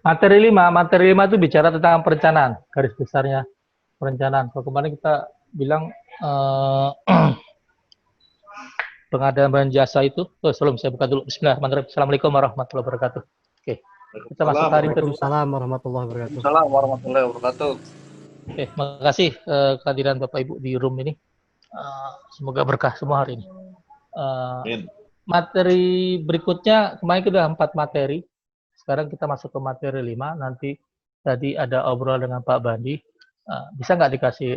Materi 5 itu bicara tentang perencanaan, garis besarnya perencanaan. Kalau kemarin kita bilang pengadaan barang jasa itu, sebelum saya buka dulu. Bismillahirrahmanirrahim. Assalamualaikum warahmatullahi wabarakatuh. Oke, kita masuk hari kedua. Waalaikumsalam warahmatullahi wabarakatuh. Waalaikumsalam warahmatullahi wabarakatuh. Oke, makasih kehadiran Bapak Ibu di room ini. Semoga berkah semua hari ini. Materi berikutnya, kemarin kita 4 materi. Sekarang kita masuk ke materi 5. Nanti tadi ada obrol dengan Pak Bandi. Bisa nggak dikasih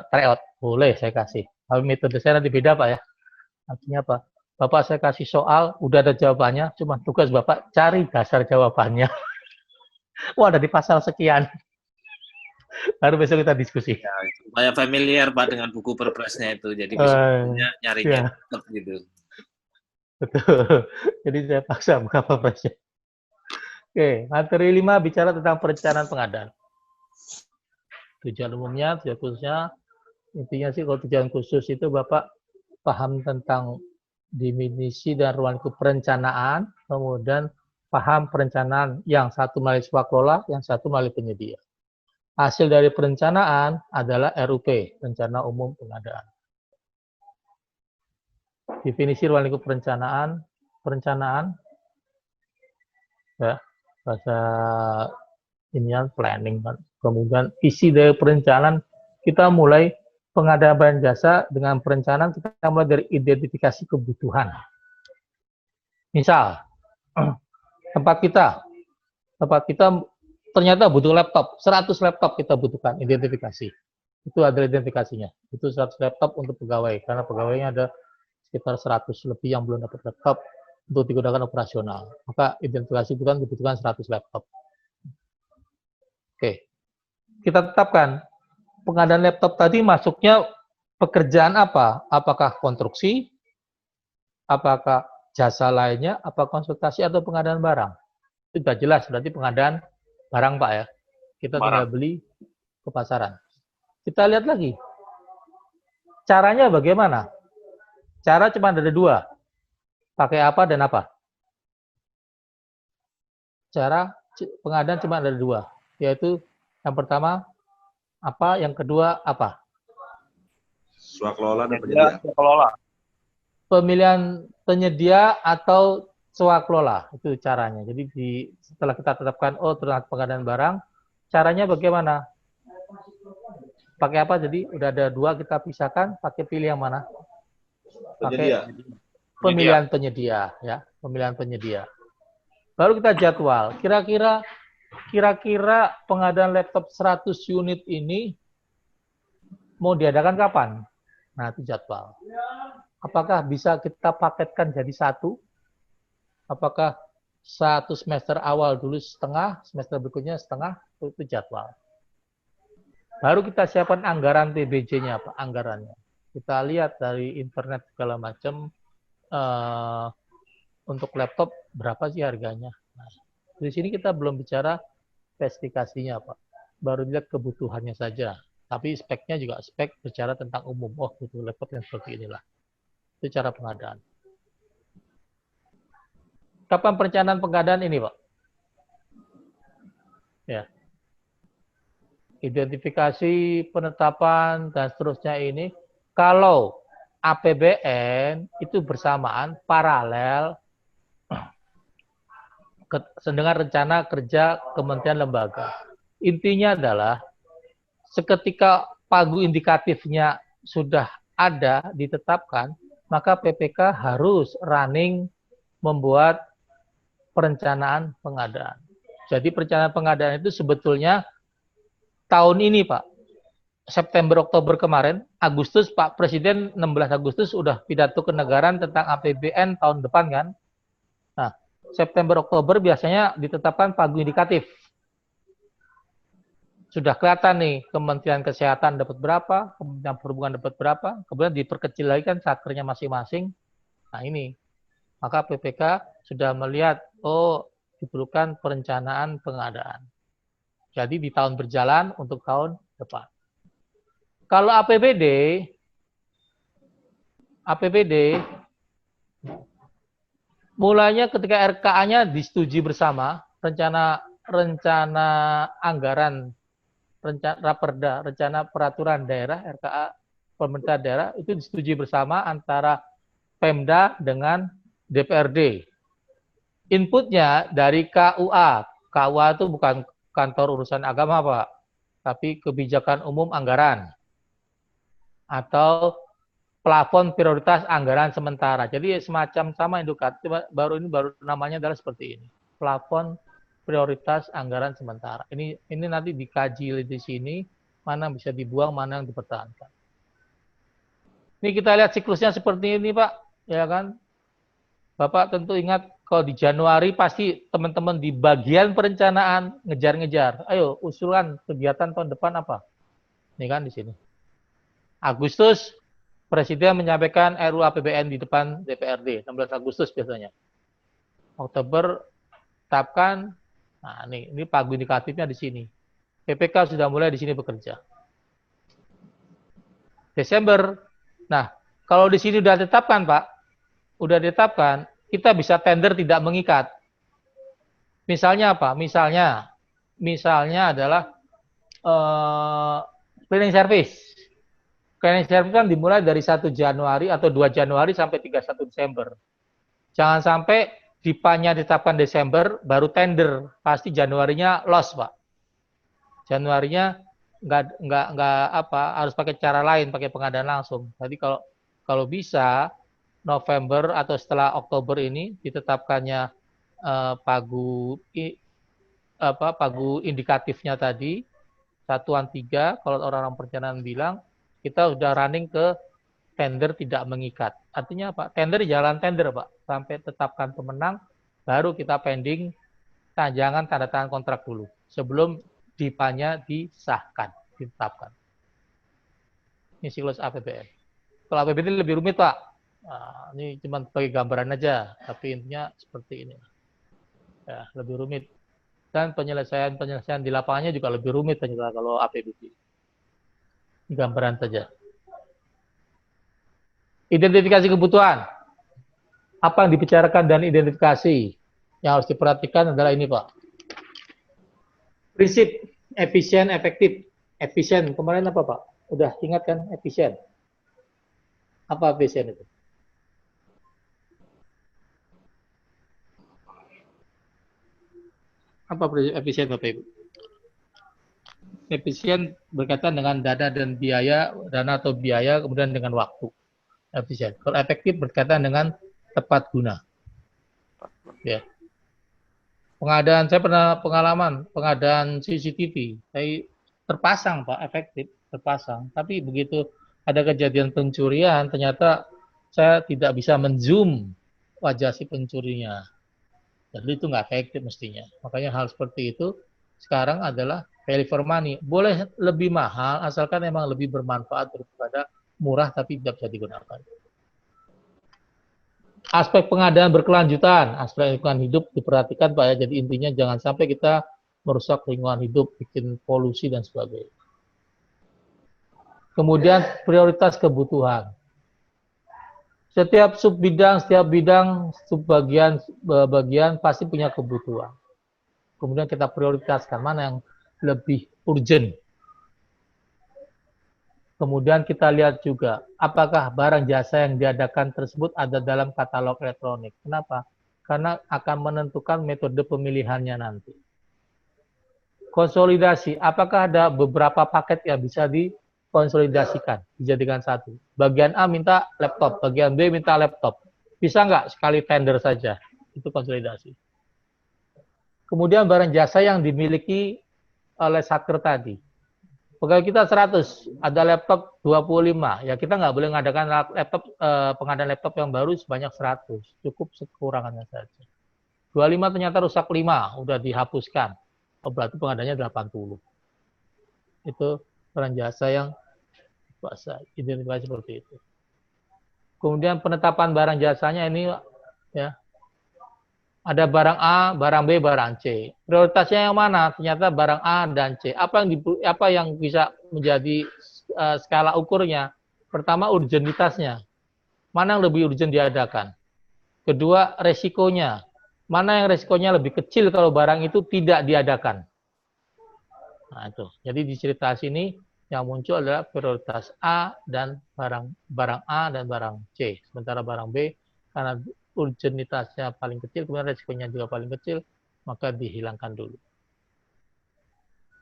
tryout? Boleh, saya kasih. Tapi metode saya nanti beda, Pak ya. Artinya apa? Bapak saya kasih soal, udah ada jawabannya, cuma tugas Bapak cari dasar jawabannya. Wah, ada di pasal sekian. Baru besok kita diskusi. Ya, saya familiar Pak dengan buku perpresnya itu, jadi biasanya nyarinya ya. gitu. Betul. Jadi saya paksa buka perpresnya. Oke, materi 5 bicara tentang perencanaan pengadaan. Tujuan umumnya, tujuan khususnya, intinya sih kalau tujuan khusus itu Bapak paham tentang definisi dan ruang lingkup perencanaan, kemudian paham perencanaan yang satu melalui swakelola, yang satu melalui penyedia. Hasil dari perencanaan adalah RUP, Rencana Umum Pengadaan. Definisi ruang lingkup perencanaan, ya, bahasa inian planning kan. Kemudian isi dari perencanaan kita mulai pengadaan barang jasa dengan perencanaan kita mulai dari identifikasi kebutuhan. Misal tempat kita ternyata butuh laptop, 100 laptop kita butuhkan, identifikasi. Itu adalah identifikasinya. Itu 100 laptop untuk pegawai karena pegawainya ada sekitar 100 lebih yang belum dapat laptop untuk digunakan operasional. Maka identifikasi bukan kebutuhan 100 laptop. Oke. Kita tetapkan pengadaan laptop tadi masuknya pekerjaan apa? Apakah konstruksi? Apakah jasa lainnya? Apa konsultasi atau pengadaan barang? Itu sudah jelas, berarti pengadaan barang Pak ya. Kita tinggal beli ke pasaran. Kita lihat lagi. Caranya bagaimana? Cara cuma ada 2. Pakai apa dan apa? Cara pengadaan cuma ada 2. Yaitu yang pertama apa, yang kedua apa? Swakelola dan penyedia. Pemilihan penyedia atau swakelola, itu caranya. Jadi setelah kita tetapkan terhadap pengadaan barang, caranya bagaimana? Pakai apa? Jadi udah ada 2 kita pisahkan, pakai pilih yang mana? Pakai pemilihan penyedia ya, pemilihan penyedia. Baru kita jadwal. Kira-kira pengadaan laptop 100 unit ini mau diadakan kapan? Nah, itu jadwal. Apakah bisa kita paketkan jadi 1? Apakah 1 semester awal dulu setengah, semester berikutnya setengah? Itu jadwal. Baru kita siapkan anggaran TBJ-nya, Pak, anggarannya. Kita lihat dari internet segala macam, untuk laptop berapa sih harganya. Nah, di sini kita belum bicara spesifikasinya, Pak. Baru lihat kebutuhannya saja. Tapi speknya juga spek bicara tentang umum. Butuh laptop yang seperti inilah. Itu cara pengadaan. Kapan perencanaan pengadaan ini, Pak? Ya. Identifikasi, penetapan, dan seterusnya ini. Kalau APBN itu bersamaan, paralel, dengan rencana kerja kementerian lembaga. Intinya adalah seketika pagu indikatifnya sudah ada, ditetapkan, maka PPK harus running membuat perencanaan pengadaan. Jadi perencanaan pengadaan itu sebetulnya tahun ini Pak, September Oktober kemarin, Agustus Pak Presiden 16 Agustus sudah pidato kenegaraan tentang APBN tahun depan kan. Nah, September Oktober biasanya ditetapkan pagu indikatif. Sudah kelihatan nih Kementerian Kesehatan dapat berapa, Kementerian Perhubungan dapat berapa, kemudian diperkecil lagi kan sakernya masing-masing. Nah ini, maka PPK sudah melihat, diperlukan perencanaan pengadaan. Jadi di tahun berjalan untuk tahun depan. Kalau APBD mulainya ketika RKA-nya disetujui bersama, rencana rencana anggaran, rencana Raperda, rencana peraturan daerah RKA pemerintah daerah itu disetujui bersama antara Pemda dengan DPRD. Inputnya dari KUA. KUA itu bukan kantor urusan agama, Pak, tapi kebijakan umum anggaran atau plafon prioritas anggaran sementara. Jadi semacam sama indikatif, baru namanya adalah seperti ini. Plafon prioritas anggaran sementara. Ini nanti dikaji di sini, mana bisa dibuang, mana yang dipertahankan. Ini kita lihat siklusnya seperti ini, Pak, ya kan? Bapak tentu ingat kalau di Januari pasti teman-teman di bagian perencanaan ngejar-ngejar. Ayo usulan kegiatan tahun depan apa? Ini kan di sini. Agustus Presiden menyampaikan RUU APBN di depan DPRD, 16 Agustus biasanya. Oktober tetapkan. Nah, ini pagu indikatifnya di sini. PPK sudah mulai di sini bekerja. Desember. Nah, kalau di sini sudah ditetapkan, Pak, udah ditetapkan, kita bisa tender tidak mengikat. Misalnya apa? Misalnya adalah cleaning service. Cleaning service kan dimulai dari 1 Januari atau 2 Januari sampai 31 Desember. Jangan sampai DIPA-nya ditetapkan Desember, baru tender. Pasti Januarinya loss, Pak. Januarinya nggak apa, harus pakai cara lain, pakai pengadaan langsung. Jadi kalau bisa November atau setelah Oktober ini ditetapkannya pagu indikatifnya tadi satuan 3, kalau orang-orang perencanaan bilang kita sudah running ke tender tidak mengikat. Artinya apa? Tender jalan tender, Pak, sampai tetapkan pemenang, baru kita pending jangan tanda tangan kontrak dulu sebelum DIPA-nya disahkan, ditetapkan. Ini siklus APBN. Kalau APBN lebih rumit, Pak. Nah, ini cuma sebagai gambaran aja, tapi intinya seperti ini. Ya, lebih rumit. Dan penyelesaian di lapangannya juga lebih rumit ternyata kalau APBD. Ini gambaran saja. Identifikasi kebutuhan. Apa yang dibicarakan dan identifikasi. Yang harus diperhatikan adalah ini, Pak. Prinsip efisien, efektif. Efisien, kemarin apa, Pak? Udah ingat kan efisien? Apa efisien itu? Apa efisien, Bapak Ibu? Efisien berkaitan dengan dana dan biaya, dana atau biaya, kemudian dengan waktu. Efisien. Kalau efektif berkaitan dengan tepat guna. Ya. Saya pernah pengalaman pengadaan CCTV. Saya terpasang, Pak, efektif, terpasang. Tapi begitu ada kejadian pencurian, ternyata saya tidak bisa men-zoom wajah si pencurinya. Jadi itu nggak efektif mestinya. Makanya hal seperti itu sekarang adalah value for money. Boleh lebih mahal, asalkan memang lebih bermanfaat daripada murah tapi tidak bisa digunakan. Aspek pengadaan berkelanjutan, aspek lingkungan hidup diperhatikan, Pak, ya. Jadi intinya jangan sampai kita merusak lingkungan hidup, bikin polusi dan sebagainya. Kemudian prioritas kebutuhan. Setiap subbidang, bagian pasti punya kebutuhan. Kemudian kita prioritaskan mana yang lebih urgent. Kemudian kita lihat juga, apakah barang jasa yang diadakan tersebut ada dalam katalog elektronik. Kenapa? Karena akan menentukan metode pemilihannya nanti. Konsolidasi, apakah ada beberapa paket yang bisa dikonsolidasikan, dijadikan satu. Bagian A minta laptop, bagian B minta laptop. Bisa nggak sekali tender saja? Itu konsolidasi. Kemudian barang jasa yang dimiliki oleh satker tadi. Pegawai kita 100, ada laptop 25. Ya kita nggak boleh mengadakan pengadaan laptop yang baru sebanyak 100. Cukup sekurangannya saja. 25 ternyata rusak 5, udah dihapuskan. Oh, berarti pengadanya 80. Itu barang jasa yang identifikasi seperti itu. Kemudian penetapan barang jasanya ini ya. Ada barang A, barang B, barang C. Prioritasnya yang mana? Ternyata barang A dan C. Apa yang bisa menjadi skala ukurnya? Pertama, urgentitasnya. Mana yang lebih urgent diadakan? Kedua, resikonya. mana yang resikonya lebih kecil kalau barang itu tidak diadakan. Nah itu. Jadi di cerita sini yang muncul adalah prioritas A dan barang A dan barang C. Sementara barang B karena urgenitasnya paling kecil, kemudian resikonya juga paling kecil, maka dihilangkan dulu.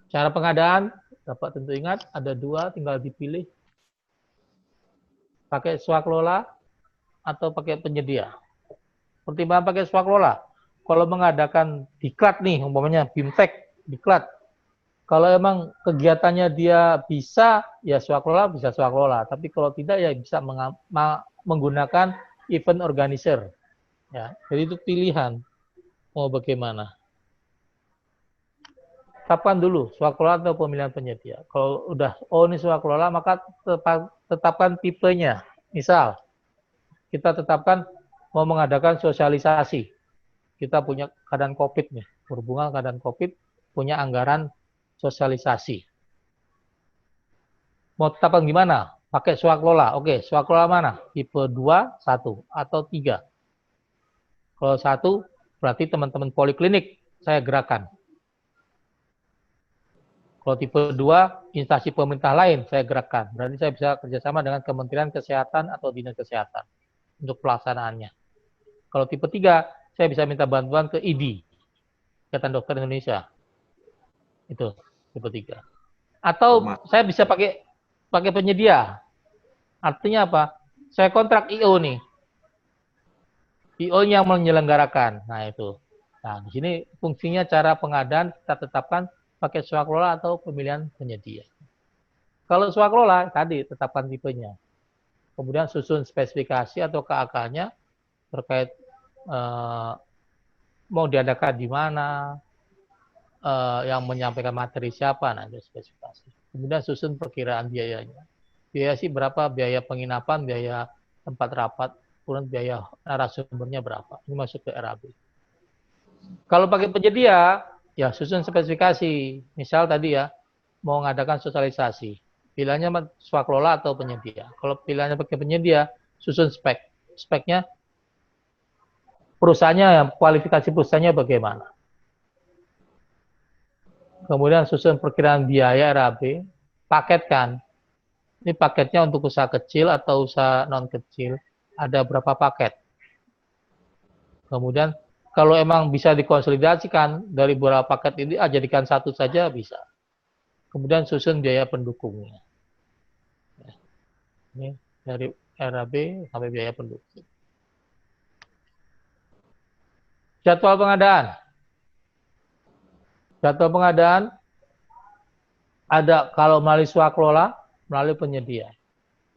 Cara pengadaan dapat tentu ingat ada dua, tinggal dipilih. Pakai swaklola atau pakai penyedia. Pertimbangan pakai swaklola. Kalau mengadakan diklat nih, umpamanya BIMTEK diklat. Kalau emang kegiatannya dia bisa, ya swaklola bisa swaklola. Tapi kalau tidak, ya bisa menggunakan event organizer. Ya, jadi itu pilihan mau bagaimana. Tetapkan dulu swaklola atau pemilihan penyedia. Kalau udah ini swaklola, maka tetapkan tipenya. Misal, kita tetapkan mau mengadakan sosialisasi. Kita punya keadaan COVID nih, berhubungan keadaan COVID, punya anggaran sosialisasi. Mau tetapkan gimana? Pakai swaklola. Oke, swaklola mana? Tipe 2, 1, atau 3. Kalau 1, berarti teman-teman poliklinik saya gerakan. Kalau tipe 2, instansi pemerintah lain saya gerakkan. Berarti saya bisa kerjasama dengan Kementerian Kesehatan atau Dinas Kesehatan untuk pelaksanaannya. Kalau tipe 3, saya bisa minta bantuan ke IDI, Ikatan Dokter Indonesia. Itu tipe 3. Atau saya bisa pakai penyedia. Artinya apa? Saya kontrak IO nih. IO yang menyelenggarakan. Nah itu. Nah di sini fungsinya cara pengadaan kita tetapkan pakai swaklola atau pemilihan penyedia. Kalau swaklola tadi tetapkan tipenya. Kemudian susun spesifikasi atau KAK-nya terkait mau diadakan di mana, yang menyampaikan materi siapa, nah itu spesifikasi. Kemudian susun perkiraan biayanya. Biaya sih berapa, biaya penginapan, biaya tempat rapat, kemudian biaya narasumbernya berapa. Ini masuk ke RAB. Kalau pakai penyedia, ya susun spesifikasi. Misal tadi ya, mau mengadakan sosialisasi. Pilihannya swaklola atau penyedia. Kalau pilihannya pakai penyedia, susun spek. Speknya perusahaannya, kualifikasi perusahaannya bagaimana. Kemudian susun perkiraan biaya RAB, paketkan. Ini paketnya untuk usaha kecil atau usaha non kecil, ada berapa paket. Kemudian kalau emang bisa dikonsolidasikan dari beberapa paket ini, jadikan satu saja bisa. Kemudian susun biaya pendukungnya. Ini dari RAB sampai biaya pendukung. Jadwal pengadaan. Jadwal pengadaan ada kalau melalui swaklola, melalui penyedia.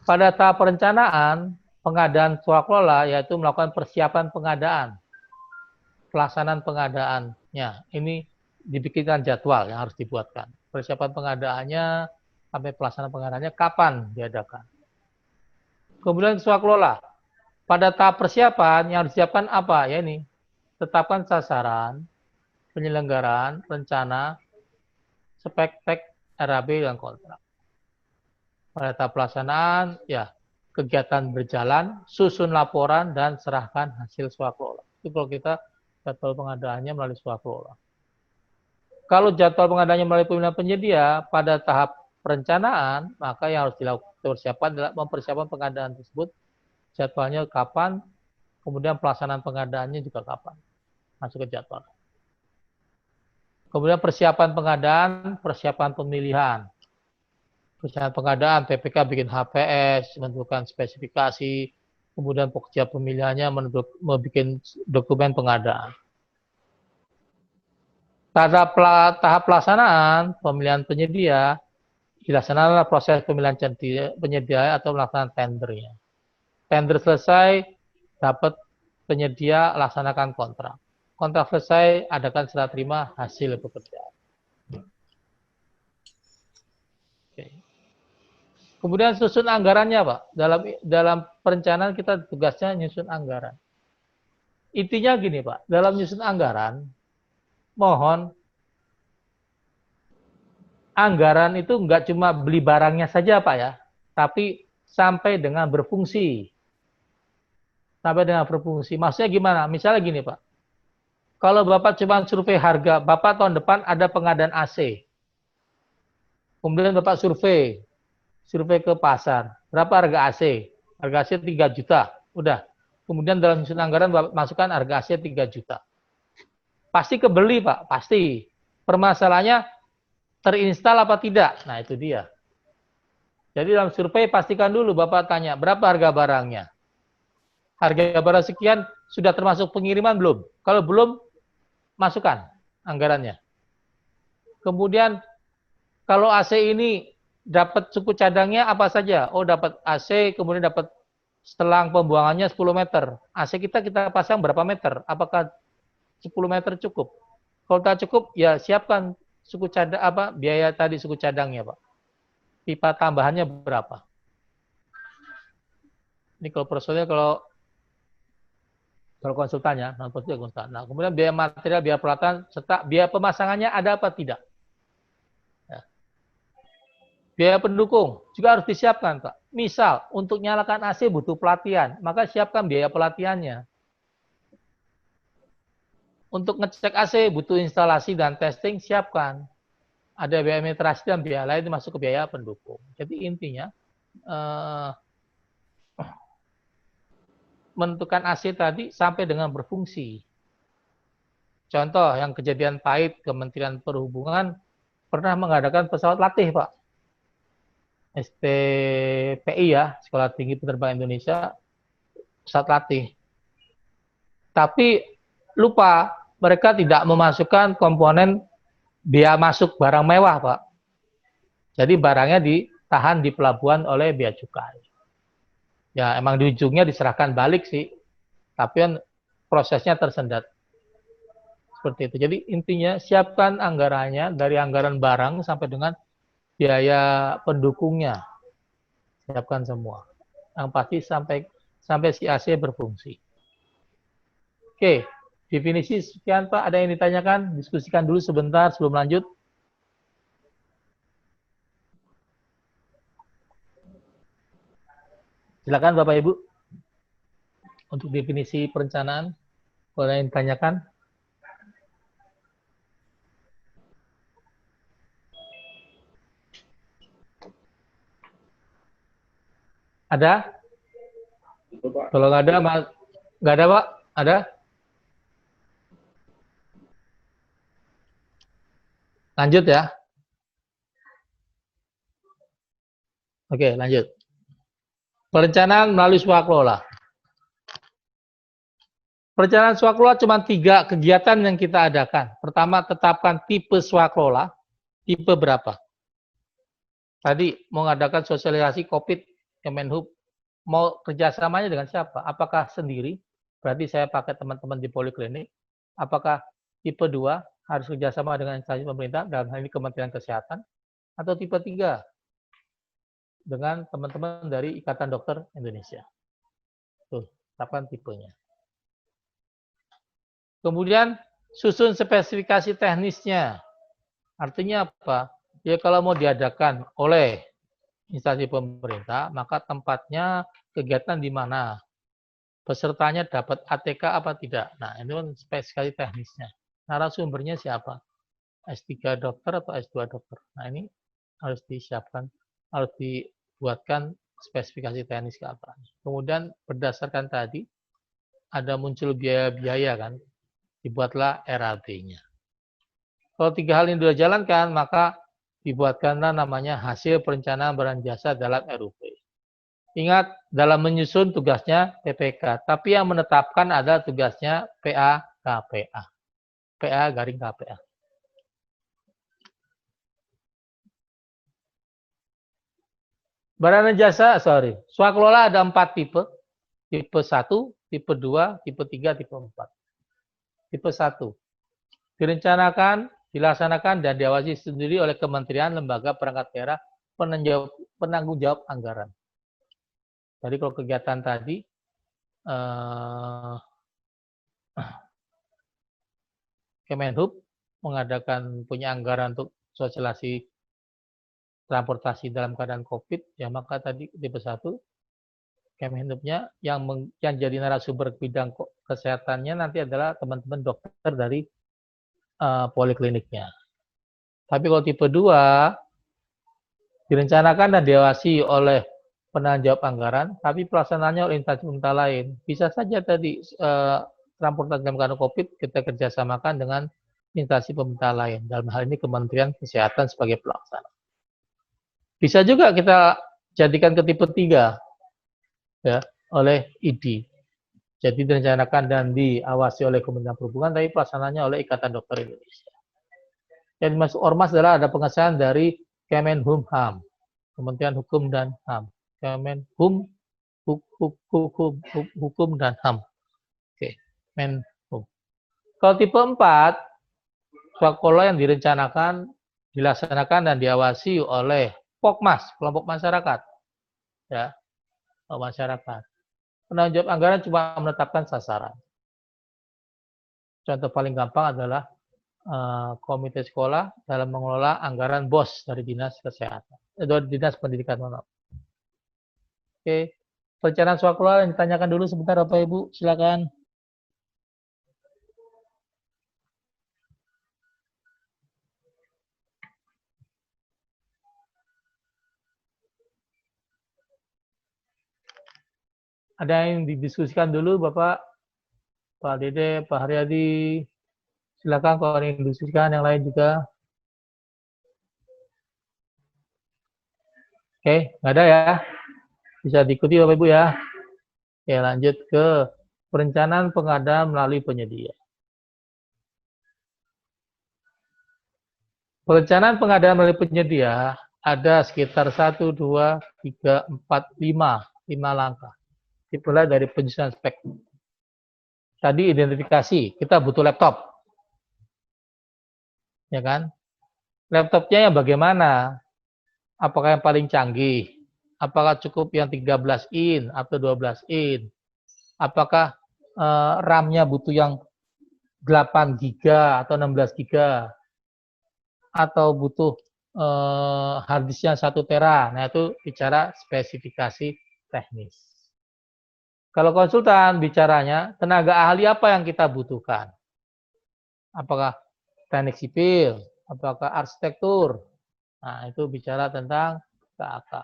Pada tahap perencanaan, pengadaan swaklola yaitu melakukan persiapan pengadaan. Pelaksanaan pengadaannya. Ini dibikinkan jadwal yang harus dibuatkan. Persiapan pengadaannya sampai pelaksanaan pengadaannya kapan diadakan. Kemudian swaklola. Pada tahap persiapan yang harus disiapkan apa? Ya ini. Tetapkan sasaran, penyelenggaraan, rencana, spek-spek, RAB, dan kontrak. Pada tahap pelaksanaan, ya kegiatan berjalan, susun laporan, dan serahkan hasil swaklola. Itu kalau kita jadwal pengadaannya melalui swaklola. Kalau jadwal pengadaannya melalui pemilihan penyedia, pada tahap perencanaan, maka yang harus dilakukan adalah mempersiapkan pengadaan tersebut, jadwalnya kapan, kemudian pelaksanaan pengadaannya juga kapan. Masuk ke jadwal. Kemudian persiapan pengadaan, persiapan pemilihan. Persiapan pengadaan, PPK bikin HPS, menentukan spesifikasi, kemudian pekerja pemilihannya membuat dokumen pengadaan. Tahap pelaksanaan pemilihan penyedia, dilaksanakan proses pemilihan penyedia atau melaksanakan tendernya. Tender selesai, dapat penyedia, laksanakan kontrak. Kontrak selesai, adakan serah terima hasil pekerjaan. Oke. Kemudian susun anggarannya, Pak. Dalam perencanaan kita tugasnya nyusun anggaran. Intinya gini, Pak. Dalam nyusun anggaran, mohon anggaran itu nggak cuma beli barangnya saja, Pak ya, tapi sampai dengan berfungsi. Sampai dengan berfungsi. Maksudnya gimana? Misalnya gini, Pak. kalau Bapak cuma survei harga, Bapak tahun depan ada pengadaan AC. Kemudian Bapak survei ke pasar. Berapa harga AC? Harga AC 3 juta. Udah. Kemudian dalam susun anggaran Bapak masukkan harga AC 3 juta. Pasti kebeli, Pak. Pasti. Permasalahannya terinstal apa tidak? Nah, itu dia. Jadi dalam survei pastikan dulu Bapak tanya, berapa harga barangnya? Harga barang sekian sudah termasuk pengiriman belum? Kalau belum, masukkan anggarannya. Kemudian kalau AC ini dapat suku cadangnya apa saja? Oh, dapat AC, kemudian dapat setelang pembuangannya 10 meter. AC kita pasang berapa meter? Apakah 10 meter cukup? Kalau tak cukup, ya siapkan suku cadang biaya tadi suku cadangnya, Pak. Pipa tambahannya berapa? Ini kalau personil kalau konsultannya, non konsultan. Nah, kemudian biaya material, biaya peralatan, serta biaya pemasangannya ada apa tidak? Ya. Biaya pendukung juga harus disiapkan, Pak. Misal, untuk nyalakan AC butuh pelatihan, maka siapkan biaya pelatihannya. Untuk ngecek AC butuh instalasi dan testing, siapkan. Ada biaya administrasi dan biaya lain masuk ke biaya pendukung. Jadi intinya, menentukan AC tadi sampai dengan berfungsi. Contoh yang kejadian pahit, Kementerian Perhubungan pernah mengadakan pesawat latih, Pak. STPI ya, Sekolah Tinggi Penerbangan Indonesia, pesawat latih. Tapi lupa, mereka tidak memasukkan komponen biaya masuk barang mewah, Pak. Jadi barangnya ditahan di pelabuhan oleh bea cukai. Ya emang di ujungnya diserahkan balik sih, tapi kan prosesnya tersendat. Seperti itu. Jadi intinya siapkan anggarannya dari anggaran barang sampai dengan biaya pendukungnya. Siapkan semua. Yang pasti sampai si AC berfungsi. Oke, definisi sekian Pak. Ada yang ditanyakan? Diskusikan dulu sebentar sebelum lanjut. Silakan Bapak Ibu. Untuk definisi perencanaan, kalau ada yang ditanyakan. Ada? Kalau nggak ada, nggak ada Pak? Ada? Lanjut ya. Oke, lanjut. Perencanaan melalui swaklola. Perencanaan swaklola cuma 3 kegiatan yang kita adakan. Pertama, tetapkan tipe swaklola. Tipe berapa? Tadi mau mengadakan sosialisasi COVID Kemenhub. Mau kerjasamanya dengan siapa? Apakah sendiri? Berarti saya pakai teman-teman di poliklinik. Apakah tipe 2 harus kerjasama dengan instansi pemerintah, dalam hal ini Kementerian Kesehatan? Atau tipe 3 dengan teman-teman dari Ikatan Dokter Indonesia? Tuh, tetapkan tipenya. Kemudian susun spesifikasi teknisnya. Artinya apa? Ya kalau mau diadakan oleh instansi pemerintah, maka tempatnya kegiatan di mana? Pesertanya dapat ATK apa tidak? Nah, ini kan spesifikasi teknisnya. Narasumbernya siapa? S3 dokter atau S2 dokter? Nah, ini harus disiapkan, harus dibuatkan spesifikasi teknis ke apa. Kemudian berdasarkan tadi, ada muncul biaya-biaya kan, dibuatlah RAB-nya. Kalau 3 hal ini sudah dijalankan, maka dibuatkanlah namanya hasil perencanaan barang jasa dalam RUP. Ingat, dalam menyusun tugasnya PPK, tapi yang menetapkan adalah tugasnya PA KPA. PA garing KPA. Barang dan jasa, swaklola ada 4 tipe. Tipe 1, tipe 2, tipe 3, tipe 4. Tipe 1. Direncanakan, dilaksanakan, dan diawasi sendiri oleh kementerian, lembaga, perangkat daerah, penanggung jawab anggaran. Jadi kalau kegiatan tadi, Kemenhub mengadakan punya anggaran untuk sosialisasi transportasi dalam keadaan COVID, ya maka tadi tipe 1 Kemenhubnya yang jadi narasumber bidang kesehatannya nanti adalah teman-teman dokter dari polikliniknya. Tapi kalau tipe 2 direncanakan dan diawasi oleh penanggung jawab anggaran, tapi pelaksanaannya oleh instansi pemerintah lain. Bisa saja tadi transportasi dalam keadaan COVID kita kerjasamakan dengan instansi pemerintah lain. Dalam hal ini Kementerian Kesehatan sebagai pelaksana. Bisa juga kita jadikan ke tipe 3 ya, oleh ID. Jadi direncanakan dan diawasi oleh Kementerian Perhubungan, tapi pelaksanaannya oleh Ikatan Dokter Indonesia. Yang dimaksud ormas adalah ada pengesahan dari Kemenhumham, Kementerian Hukum dan HAM. Kemenhum, Hukum dan HAM. Oke, Menhum. Kalau tipe 4, swaklola yang dilaksanakan dan diawasi oleh Pokmas, kelompok masyarakat. Ya, masyarakat. Penanggung jawab anggaran cuma menetapkan sasaran. Contoh paling gampang adalah komite sekolah dalam mengelola anggaran BOS dari Dinas Kesehatan, dari Dinas Pendidikan. Oke, perencanaan swaklola yang ditanyakan dulu sebentar Bapak Ibu, silakan. Ada yang didiskusikan dulu Bapak, Pak Dede, Pak Haryadi, silakan kalau ada yang didiskusikan, yang lain juga. Oke, nggak ada ya? Bisa diikuti Bapak Ibu ya. Oke, lanjut ke perencanaan pengadaan melalui penyedia. Perencanaan pengadaan melalui penyedia ada sekitar 1, 2, 3, 4, 5 langkah. Dimulai dari penyusunan spek. Tadi identifikasi, kita butuh laptop. Ya kan? Laptopnya yang bagaimana? Apakah yang paling canggih? Apakah cukup yang 13 in atau 12 in? Apakah RAM-nya butuh yang 8 GB atau 16 GB? Atau butuh harddisknya 1 tera? Nah, itu bicara spesifikasi teknis. Kalau konsultan bicaranya, tenaga ahli apa yang kita butuhkan? Apakah teknik sipil? Apakah arsitektur? Nah, itu bicara tentang KAK.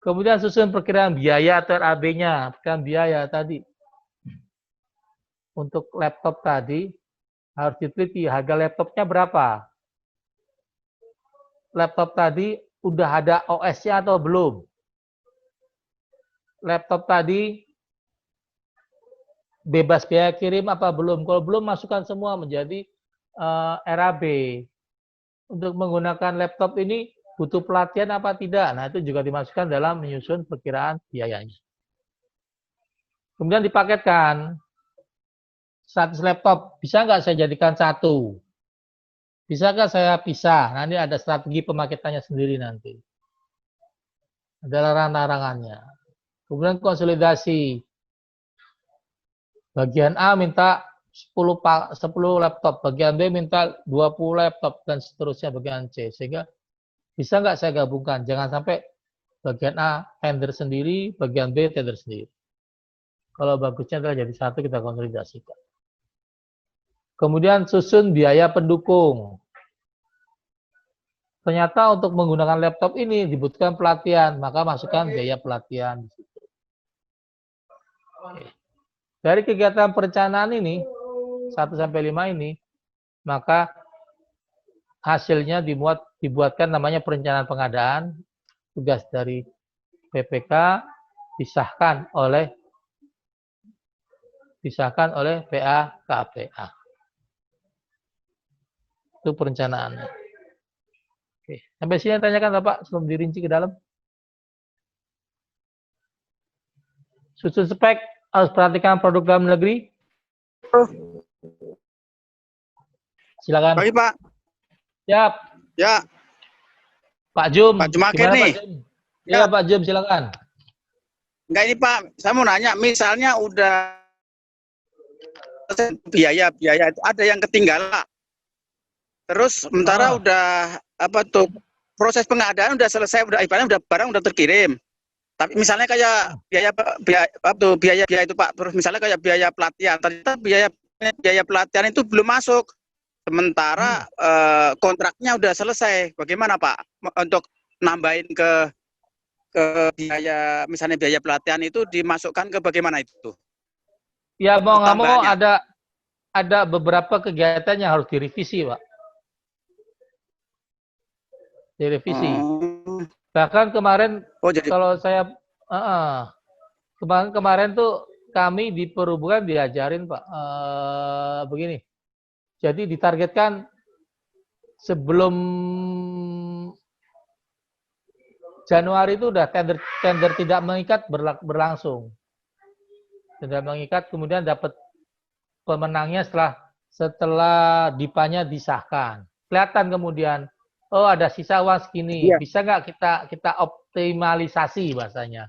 Kemudian susun perkiraan biaya atau RAB-nya. Perkiraan biaya tadi. Untuk laptop tadi, harus diteliti harga laptopnya berapa. Laptop tadi udah ada OS-nya atau belum? Laptop tadi bebas biaya kirim apa belum? Kalau belum, masukkan semua menjadi RAB. Untuk menggunakan laptop ini butuh pelatihan apa tidak? Nah, itu juga dimasukkan dalam menyusun perkiraan biayanya. Kemudian dipaketkan. 100 laptop, bisa nggak saya jadikan 1? Bisa nggak saya pisah? Nanti ada strategi pemaketannya sendiri nanti. Ada larangan-larangannya. Kemudian konsolidasi. Bagian A minta 10 laptop, bagian B minta 20 laptop, dan seterusnya bagian C. Sehingga bisa nggak saya gabungkan? Jangan sampai bagian A tender sendiri, bagian B tender sendiri. Kalau bagusnya adalah jadi satu, kita konsolidasikan. Kemudian susun biaya pendukung. Ternyata untuk menggunakan laptop ini dibutuhkan pelatihan, maka masukkan biaya pelatihan. Dari kegiatan perencanaan ini, 1-5 ini, maka hasilnya dibuatkan namanya perencanaan pengadaan, tugas dari PPK disahkan oleh PA KPA. Itu perencanaannya. Oke, sampai sini tanyakan Bapak sebelum dirinci ke dalam. Susun spek, harus perhatikan produk dalam negeri. Silakan. Pagi Pak. Siap. Ya. Pak Jum. Pak Jumaker nih. Pak Jum? Ya, Pak Jum, silakan. Enggak, ini Pak, saya mau nanya, misalnya udah biaya itu ada yang ketinggalan. Terus sementara udah proses pengadaan udah selesai, udah ibaratnya barang udah terkirim. Tapi misalnya kayak biaya itu Pak, terus misalnya kayak biaya pelatihan, ternyata biaya pelatihan itu belum masuk. Sementara kontraknya udah selesai. Bagaimana Pak untuk nambahin ke biaya, misalnya biaya pelatihan itu dimasukkan ke bagaimana itu? Ya mau nggak mau Tambahannya. ada beberapa kegiatan yang harus direvisi, Pak. Direvisi. Oh, Bahkan kemarin oh jadi kalau saya kemarin tuh kami di perhubungan diajarin Pak begini. Jadi ditargetkan sebelum Januari itu udah tender tidak mengikat berlangsung. Tidak mengikat kemudian dapat pemenangnya setelah dipanya disahkan. Kelihatan kemudian, oh ada sisa uang segini, iya. bisa nggak kita optimalisasi bahasanya.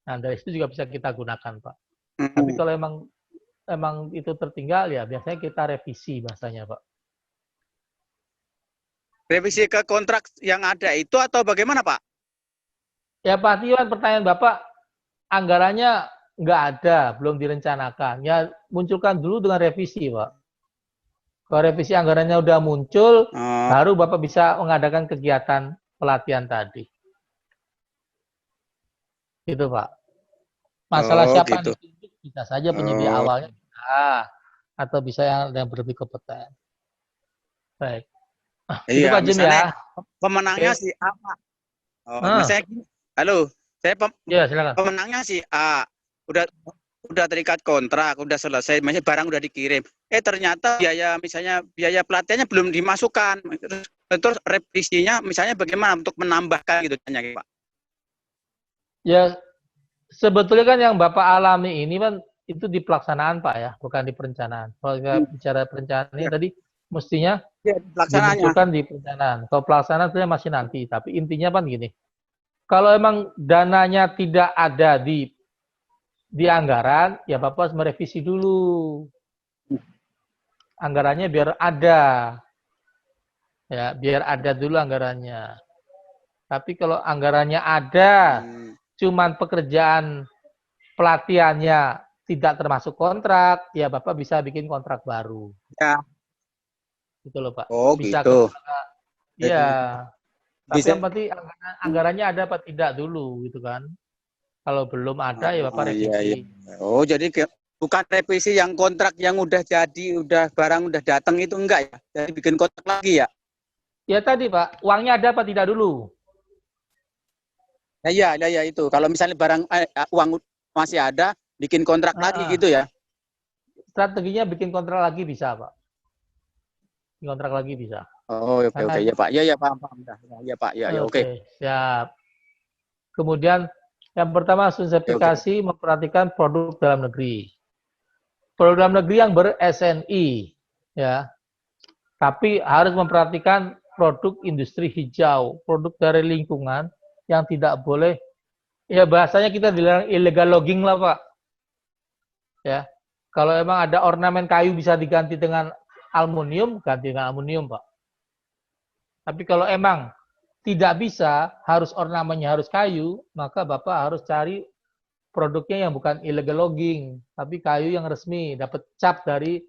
Nah dari situ juga bisa kita gunakan Pak. Tapi kalau emang itu tertinggal ya biasanya kita revisi bahasanya Pak. Revisi ke kontrak yang ada itu atau bagaimana Pak? Ya Pak Tion, pertanyaan Bapak, anggarannya nggak ada, belum direncanakan. Ya munculkan dulu dengan revisi Pak. Kalau revisi anggarannya udah muncul, baru Bapak bisa mengadakan kegiatan pelatihan tadi. Gitu Pak. Masalah siapa Gitu. yang ditunjuk bisa saja penyedia awalnya atau bisa yang lebih kompeten. Baik. Itu Iya, Pak Jim misalnya ya. pemenangnya Oke. si A Pak. Misalnya, halo, saya Ya silakan. pemenangnya si A. Udah terikat kontrak, udah selesai, misalnya barang udah dikirim. Ternyata biaya pelatihannya belum dimasukkan. Terus revisinya misalnya bagaimana untuk menambahkan gitu tanya Pak. Ya sebetulnya kan yang Bapak alami ini kan itu di pelaksanaan Pak ya, bukan di perencanaan. Kalau kita bicara perencanaan ini tadi mestinya dimunculkan di perencanaan. Kalau pelaksanaan sebenarnya masih nanti, tapi intinya kan gini. Kalau emang dananya tidak ada di anggaran, ya Bapak harus merevisi dulu. Anggarannya biar ada. Ya, biar ada dulu anggarannya. Tapi kalau anggarannya ada, cuman pekerjaan pelatihannya tidak termasuk kontrak, ya Bapak bisa bikin kontrak baru. Ya. Gitu loh Pak. Oh bisa gitu. Iya. Tapi Bisa. yang penting anggarannya ada apa tidak dulu gitu kan. Kalau belum ada ya Bapak revisi. Iya. Oh jadi bukan revisi yang kontrak yang udah jadi, udah barang udah datang itu enggak ya? Jadi bikin kontrak lagi ya? Ya tadi Pak, uangnya ada apa tidak dulu? Iya itu. Kalau misalnya barang uang masih ada, bikin kontrak lagi gitu ya? Strateginya bikin kontrak lagi bisa Pak. Bikin kontrak lagi bisa. Oh oke ya Pak. Ya paham. Ya Pak. Ya oke. Siap. Kemudian yang pertama sertifikasi memperhatikan produk dalam negeri. Produk dalam negeri yang ber-SNI ya. Tapi harus memperhatikan produk industri hijau, produk dari lingkungan yang tidak boleh, ya bahasanya kita dilarang illegal logging lah Pak. Ya, kalau emang ada ornamen kayu bisa diganti dengan aluminium, ganti dengan aluminium Pak. Tapi kalau emang tidak bisa, harus ornamennya harus kayu, maka Bapak harus cari produknya yang bukan illegal logging, tapi kayu yang resmi, dapat cap dari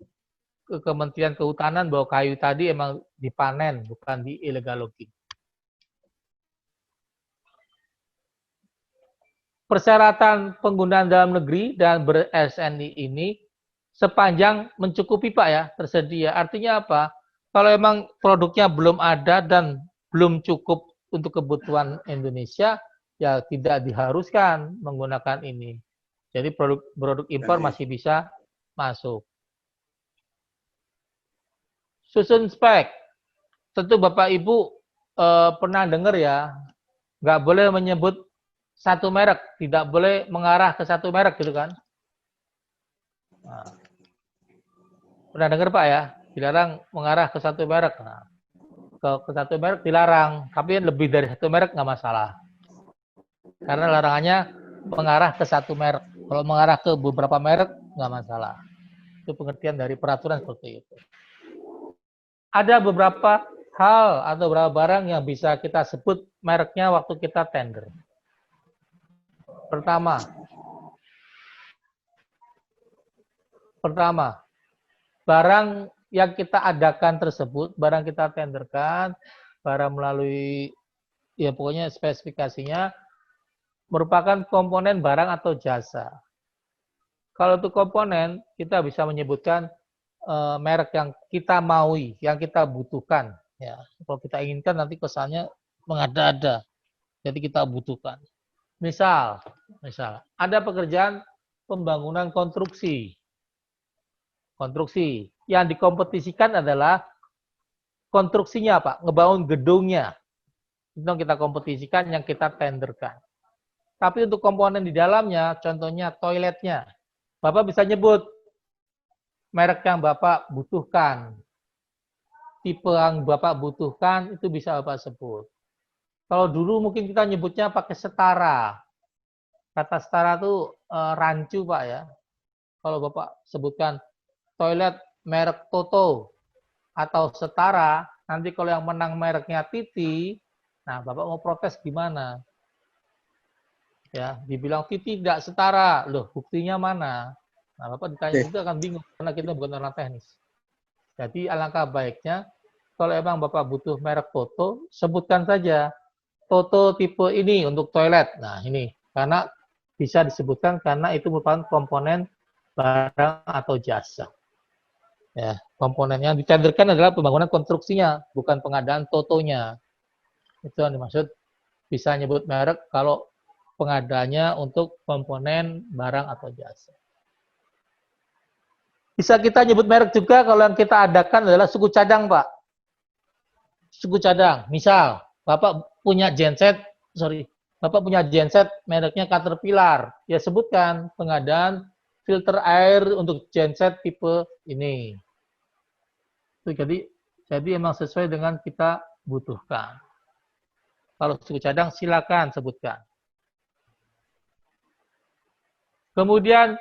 Kementerian Kehutanan bahwa kayu tadi emang dipanen, bukan di illegal logging. Persyaratan penggunaan dalam negeri dan ber-SNI ini sepanjang mencukupi Pak ya, tersedia. Artinya apa? Kalau emang produknya belum ada dan belum cukup untuk kebutuhan Indonesia, ya tidak diharuskan menggunakan ini. Jadi produk impor masih bisa masuk. Susun spek. Tentu Bapak Ibu pernah dengar ya, nggak boleh menyebut satu merek, tidak boleh mengarah ke satu merek gitu kan. Nah, pernah dengar Pak ya, dilarang mengarah ke satu merek. Nah, ke satu merek dilarang, tapi lebih dari satu merek nggak masalah. Karena larangannya mengarah ke satu merek. Kalau mengarah ke beberapa merek nggak masalah. Itu pengertian dari peraturan seperti itu. Ada beberapa hal atau beberapa barang yang bisa kita sebut mereknya waktu kita tender. Pertama, barang yang kita adakan tersebut, barang kita tenderkan, barang melalui, ya pokoknya spesifikasinya, merupakan komponen barang atau jasa. Kalau untuk komponen, kita bisa menyebutkan merek yang kita maui, yang kita butuhkan. Ya, kalau kita inginkan nanti kesannya mengada-ada, jadi kita butuhkan. Misal, ada pekerjaan pembangunan konstruksi. Yang dikompetisikan adalah konstruksinya, Pak, ngebangun gedungnya. Itu yang kita kompetisikan, yang kita tenderkan. Tapi untuk komponen di dalamnya, contohnya toiletnya, Bapak bisa nyebut merek yang Bapak butuhkan. Tipe yang Bapak butuhkan, itu bisa Bapak sebut. Kalau dulu mungkin kita nyebutnya pakai setara. Kata setara itu rancu, Pak, ya. Kalau Bapak sebutkan toilet merek Toto atau setara, nanti kalau yang menang mereknya Titi, nah Bapak mau protes gimana? Ya, dibilang Titi tidak setara, loh buktinya mana? Nah Bapak ditanya itu akan bingung karena kita bukan orang teknis. Jadi alangkah baiknya kalau emang Bapak butuh merek Toto, sebutkan saja Toto tipe ini untuk toilet. Nah ini karena bisa disebutkan karena itu merupakan komponen barang atau jasa. Ya, komponen yang ditenderkan adalah pembangunan konstruksinya, bukan pengadaan totonya. Itu yang dimaksud bisa nyebut merek kalau pengadaannya untuk komponen barang atau jasa. Bisa kita nyebut merek juga kalau yang kita adakan adalah suku cadang, Pak. Suku cadang. Misal, Bapak punya genset mereknya Caterpillar. Ya sebutkan pengadaan filter air untuk genset tipe ini. Jadi emang sesuai dengan kita butuhkan. Kalau suku cadang silakan sebutkan. Kemudian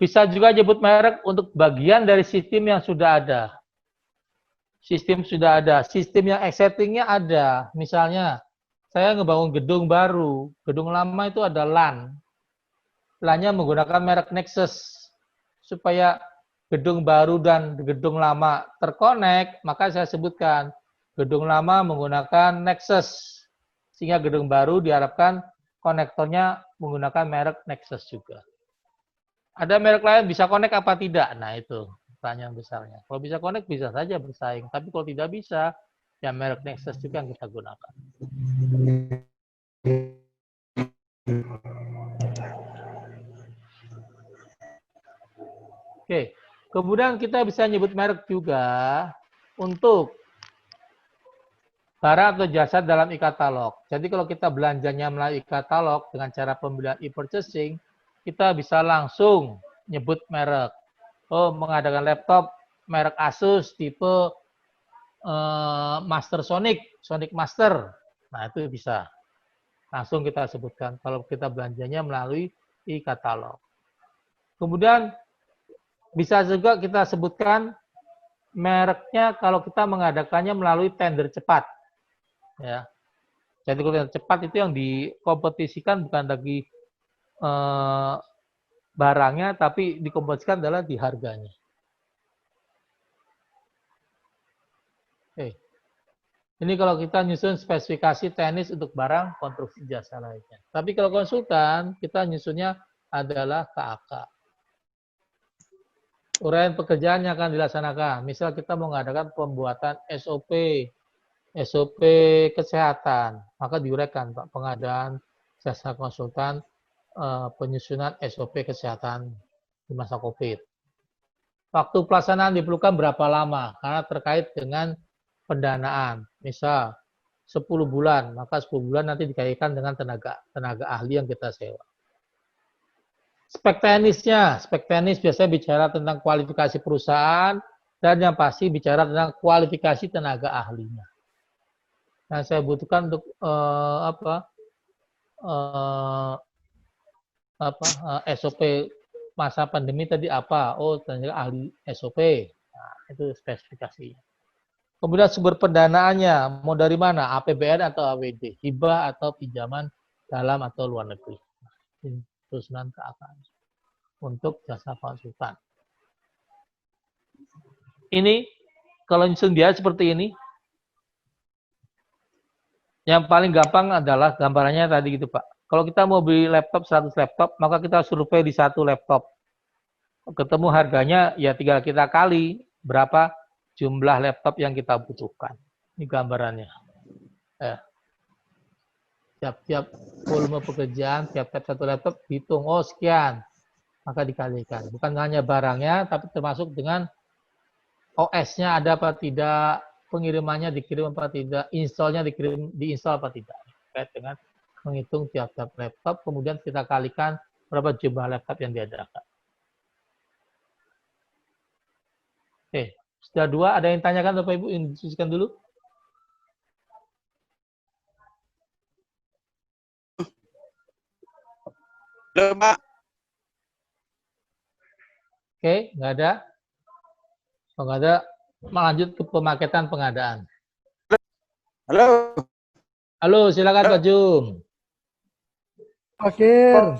bisa juga nyebut merek untuk bagian dari sistem yang sudah ada. Sistem yang existing-nya ada. Misalnya saya ngebangun gedung baru, gedung lama itu ada LAN. LAN-nya menggunakan merek Nexus supaya gedung baru dan gedung lama terkonek, maka saya sebutkan gedung lama menggunakan Nexus, sehingga gedung baru diharapkan konektornya menggunakan merek Nexus juga. Ada merek lain bisa konek apa tidak? Nah itu pertanyaan besarnya. Kalau bisa konek bisa saja bersaing, tapi kalau tidak bisa, ya merek Nexus juga yang kita gunakan. Oke. Kemudian kita bisa nyebut merek juga untuk barang atau jasa dalam e-katalog. Jadi kalau kita belanjanya melalui e-katalog dengan cara pembelian e-purchasing, kita bisa langsung nyebut merek. Oh, mengadakan laptop merek Asus tipe Master Sonic Master. Nah, itu bisa. Langsung kita sebutkan kalau kita belanjanya melalui e-katalog. Kemudian bisa juga kita sebutkan mereknya kalau kita mengadakannya melalui tender cepat. Ya. Jadi kalau tender cepat itu yang dikompetisikan bukan lagi barangnya, tapi dikompetisikan adalah di harganya. Oke. Ini kalau kita nyusun spesifikasi teknis untuk barang, konstruksi, jasa lainnya. Tapi kalau konsultan, kita nyusunnya adalah KAK. Uraian pekerjaan yang akan dilaksanakan. Misal kita mengadakan pembuatan SOP kesehatan, maka diuraikan Pak, pengadaan jasa konsultan, penyusunan SOP kesehatan di masa COVID. Waktu pelaksanaan diperlukan berapa lama? Karena terkait dengan pendanaan. Misal 10 bulan, maka 10 bulan nanti dikaitkan dengan tenaga ahli yang kita sewa. Spek teknis biasanya bicara tentang kualifikasi perusahaan dan yang pasti bicara tentang kualifikasi tenaga ahlinya. Nah, saya butuhkan untuk SOP masa pandemi tadi apa? Oh, tenaga ahli SOP. Nah, itu spesifikasinya. Kemudian sumber pendanaannya mau dari mana? APBN atau AWD, hibah atau pinjaman dalam atau luar negeri. susunan keanggotaan untuk jasa konsultan. Ini kalau nyusun biaya seperti ini, yang paling gampang adalah gambarannya tadi gitu Pak. Kalau kita mau beli laptop 100 laptop, maka kita survei di satu laptop. Ketemu harganya, ya tinggal kita kali berapa jumlah laptop yang kita butuhkan. Ini gambarannya. Tiap-tiap volume pekerjaan, tiap-tiap satu laptop hitung, oh sekian. Maka dikalikan. Bukan hanya barangnya, tapi termasuk dengan OS-nya ada apa tidak, pengirimannya dikirim apa tidak, install-nya diinstal apa tidak. Terkait dengan menghitung tiap-tiap laptop, kemudian kita kalikan berapa jumlah laptop yang diadakan. Oke, sudah 2, ada yang tanyakan Bapak Ibu, yang diskusikan dulu? Halo, Pak. Oke, nggak ada? Kalau nggak ada, lanjut ke pemaketan pengadaan. Halo. Halo, silakan Pak Jum. Akhir.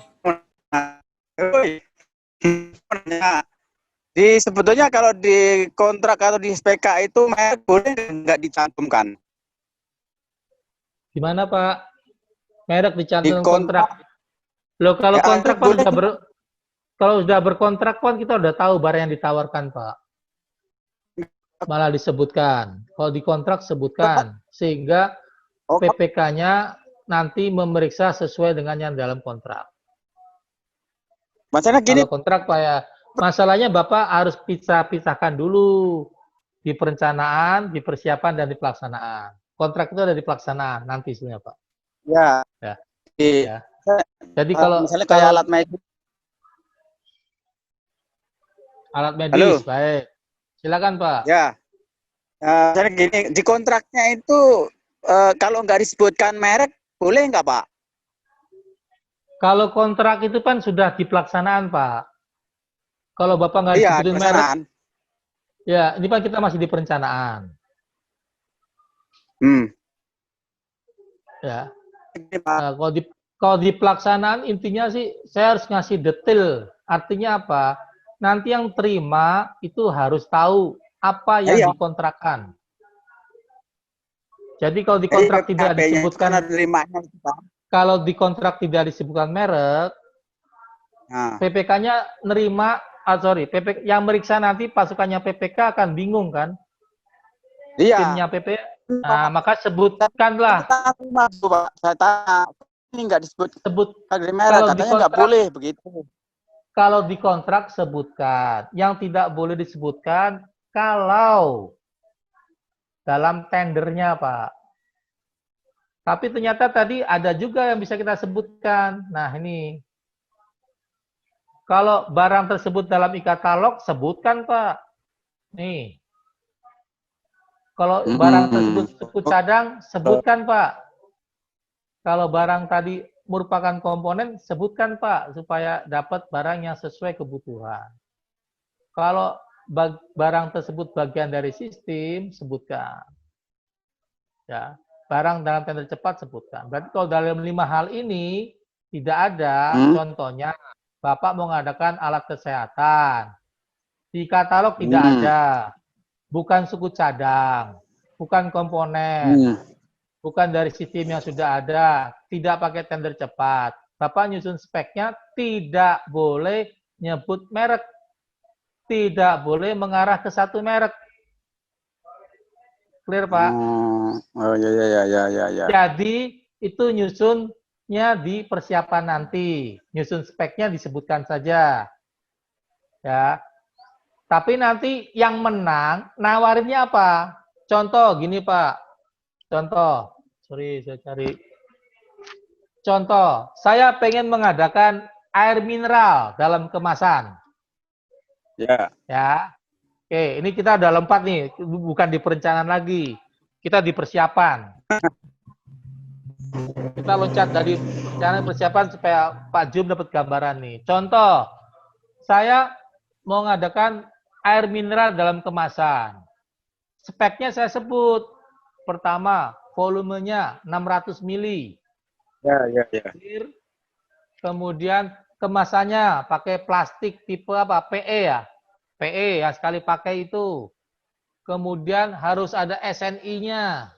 Sebetulnya kalau di kontrak atau di SPK itu merek boleh nggak dicantumkan? Gimana Pak? Merek dicantum Di kontrak. Loh, kalau ya, kontrak Pak boleh. kalau sudah berkontrak kan kita udah tahu barang yang ditawarkan Pak. Malah disebutkan. Kalau di kontrak sebutkan sehingga PPK-nya nanti memeriksa sesuai dengan yang dalam kontrak. Masalah gini. Kalau kontrak Pak ya, masalahnya Bapak harus pisahkan dulu di perencanaan, di persiapan dan di pelaksanaan. Kontrak itu ada di pelaksanaan nanti sebenarnya Pak. Ya. Ya. Ya. Jadi kalau misalnya kayak alat medis. Alat medis, halo. Baik. Silakan Pak. Ya. Misalnya gini, di kontraknya itu kalau nggak disebutkan merek, boleh nggak Pak? Kalau kontrak itu kan sudah di pelaksanaan Pak. Kalau Bapak nggak disebutin merek, ya ini kan kita masih di perencanaan. Ya. Nah, kalau di pelaksanaan intinya sih saya harus ngasih detail. Artinya apa? Nanti yang terima itu harus tahu apa yang dikontrakkan. Jadi kalau di kontrak tidak disebutkan, kalau di kontrak tidak disebutkan merek, PPK-nya nerima, yang meriksa nanti pasukannya PPK akan bingung kan? Iya. Timnya PPK. Nah, maka sebutkanlah. Saya tanya, ini nggak disebut merek, katanya nggak boleh begitu. Kalau di kontrak sebutkan. Yang tidak boleh disebutkan kalau dalam tendernya, Pak. Tapi ternyata tadi ada juga yang bisa kita sebutkan. Nah, ini. Kalau barang tersebut dalam e-katalog, sebutkan, Pak. Nih. Kalau barang tersebut sebut cadang, sebutkan, Pak. Kalau barang tadi merupakan komponen, sebutkan Pak, supaya dapat barang yang sesuai kebutuhan. Kalau barang tersebut bagian dari sistem, sebutkan. Ya, barang dalam tender cepat, sebutkan. Berarti kalau dalam 5 hal ini, tidak ada, contohnya, Bapak mau mengadakan alat kesehatan. Di katalog tidak ada. Bukan suku cadang, bukan komponen. Bukan dari sistem yang sudah ada, tidak pakai tender cepat. Bapak nyusun speknya, tidak boleh nyebut merek. Tidak boleh mengarah ke satu merek. Clear, Pak? Oh, ya. Jadi, itu nyusunnya di persiapan nanti. Nyusun speknya disebutkan saja. Ya. Tapi nanti yang menang, nawarinnya apa? Contoh, gini, Pak. Contoh, saya cari. Contoh, saya pengen mengadakan air mineral dalam kemasan. Ya. Oke, ini kita udah lompat nih, bukan di perencanaan lagi. Kita di persiapan. Kita loncat dari persiapan supaya Pak Jum dapat gambaran nih. Contoh, saya mau mengadakan air mineral dalam kemasan. Speknya saya sebut. Pertama, volumenya 600 mili. Ya. Kemudian kemasannya pakai plastik tipe apa? PE ya. PE yang sekali pakai itu. Kemudian harus ada SNI-nya.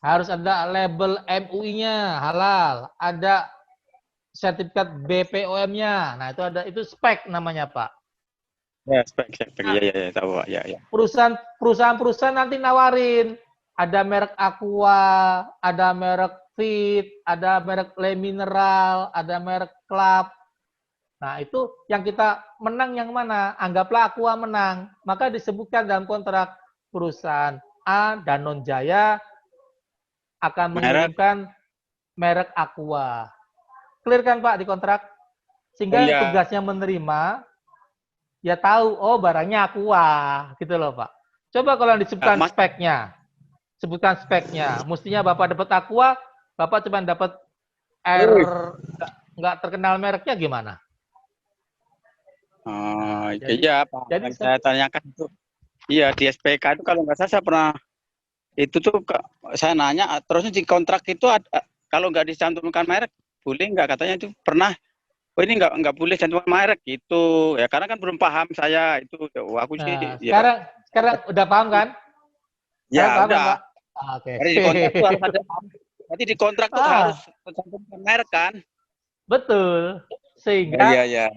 Harus ada label MUI-nya halal, ada sertifikat BPOM-nya. Nah, itu spek namanya, Pak. Ya, spek. Ya, tahu Pak. Ya. Perusahaan nanti nawarin ada merek Aqua, ada merek Fit, ada merek Le Mineral, ada merek Club. Nah, itu yang kita menang yang mana? Anggaplah Aqua menang. Maka disebutkan dalam kontrak perusahaan A, Danone Jaya, akan mengirimkan merek Aqua. Clear kan Pak di kontrak? Sehingga tugasnya menerima, ya tahu, oh barangnya Aqua. Gitu loh Pak. Coba kalau disebutkan speknya. Sebutkan speknya. Mestinya Bapak dapat Aqua, Bapak cuma dapat air nggak terkenal mereknya gimana? Iya Pak. Jadi saya tanyakan itu. Iya di SPK itu kalau nggak salah saya pernah itu tuh saya nanya terusnya di kontrak itu ada, kalau nggak dicantumkan merek boleh nggak, katanya itu pernah ini nggak boleh cantumkan merek gitu ya, karena kan belum paham saya itu aku sih sekarang udah paham kan? Ya udah kan, Pak? Oke. Jadi di kontrak tuh harus ada, berarti di kontrak tuh harus mencantumkan merek kan? Betul, sehingga Iya.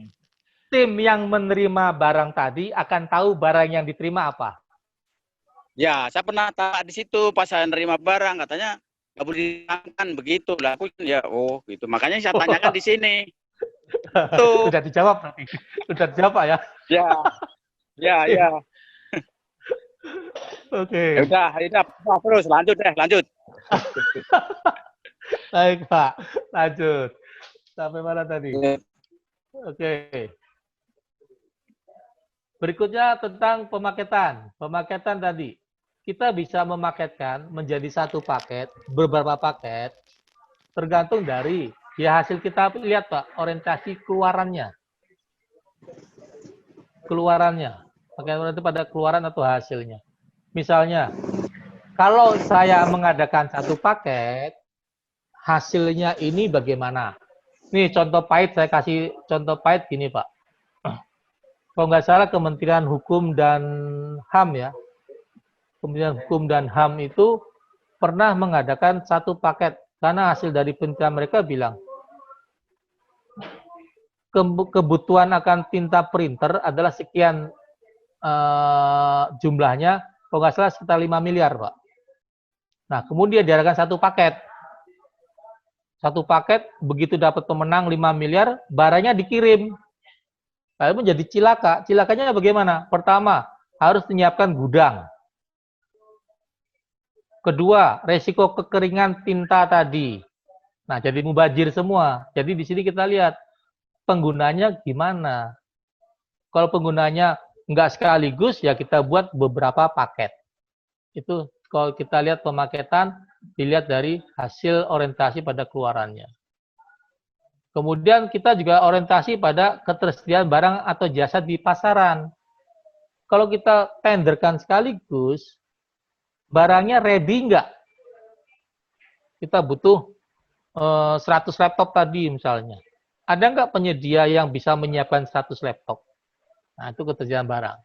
tim yang menerima barang tadi akan tahu barang yang diterima apa. Ya, saya pernah tanya di situ pas saya nerima barang, katanya nggak boleh dihilangkan begitu. Lah aku ya gitu. Makanya saya tanyakan di sini. Tuh. Udah dijawab nanti. Udah dijawab Pak ya? Ya. Oke. Udah, terus lanjut. Baik Pak, lanjut. Sampai mana tadi? Oke. Berikutnya tentang pemaketan. Pemaketan tadi. Kita bisa memaketkan menjadi satu paket, beberapa paket, tergantung dari ya hasil kita lihat Pak, orientasi keluarannya. Pakai itu pada keluaran atau hasilnya. Misalnya, kalau saya mengadakan satu paket, hasilnya ini bagaimana? Nih contoh pahit, saya kasih contoh pahit gini Pak. Kalau nggak salah Kementerian Hukum dan HAM ya, Kementerian Hukum dan HAM itu pernah mengadakan satu paket karena hasil dari penelitian mereka bilang kebutuhan akan tinta printer adalah sekian jumlahnya, kalau nggak salah sekitar 5 miliar Pak. Nah kemudian diadakan satu paket. Satu paket begitu dapat pemenang 5 miliar, barangnya dikirim. Lalu menjadi cilaka. Cilakanya bagaimana? Pertama, harus menyiapkan gudang. Kedua, resiko kekeringan tinta tadi. Nah, jadi mubazir semua. Jadi di sini kita lihat penggunanya gimana. Kalau penggunanya nggak sekaligus, ya kita buat beberapa paket. Itu kalau kita lihat pemaketan, dilihat dari hasil orientasi pada keluarannya. Kemudian kita juga orientasi pada ketersediaan barang atau jasa di pasaran. Kalau kita tenderkan sekaligus, barangnya ready nggak? Kita butuh 100 laptop tadi misalnya. Ada nggak penyedia yang bisa menyiapkan 100 laptop? Nah, itu ketersediaan barang.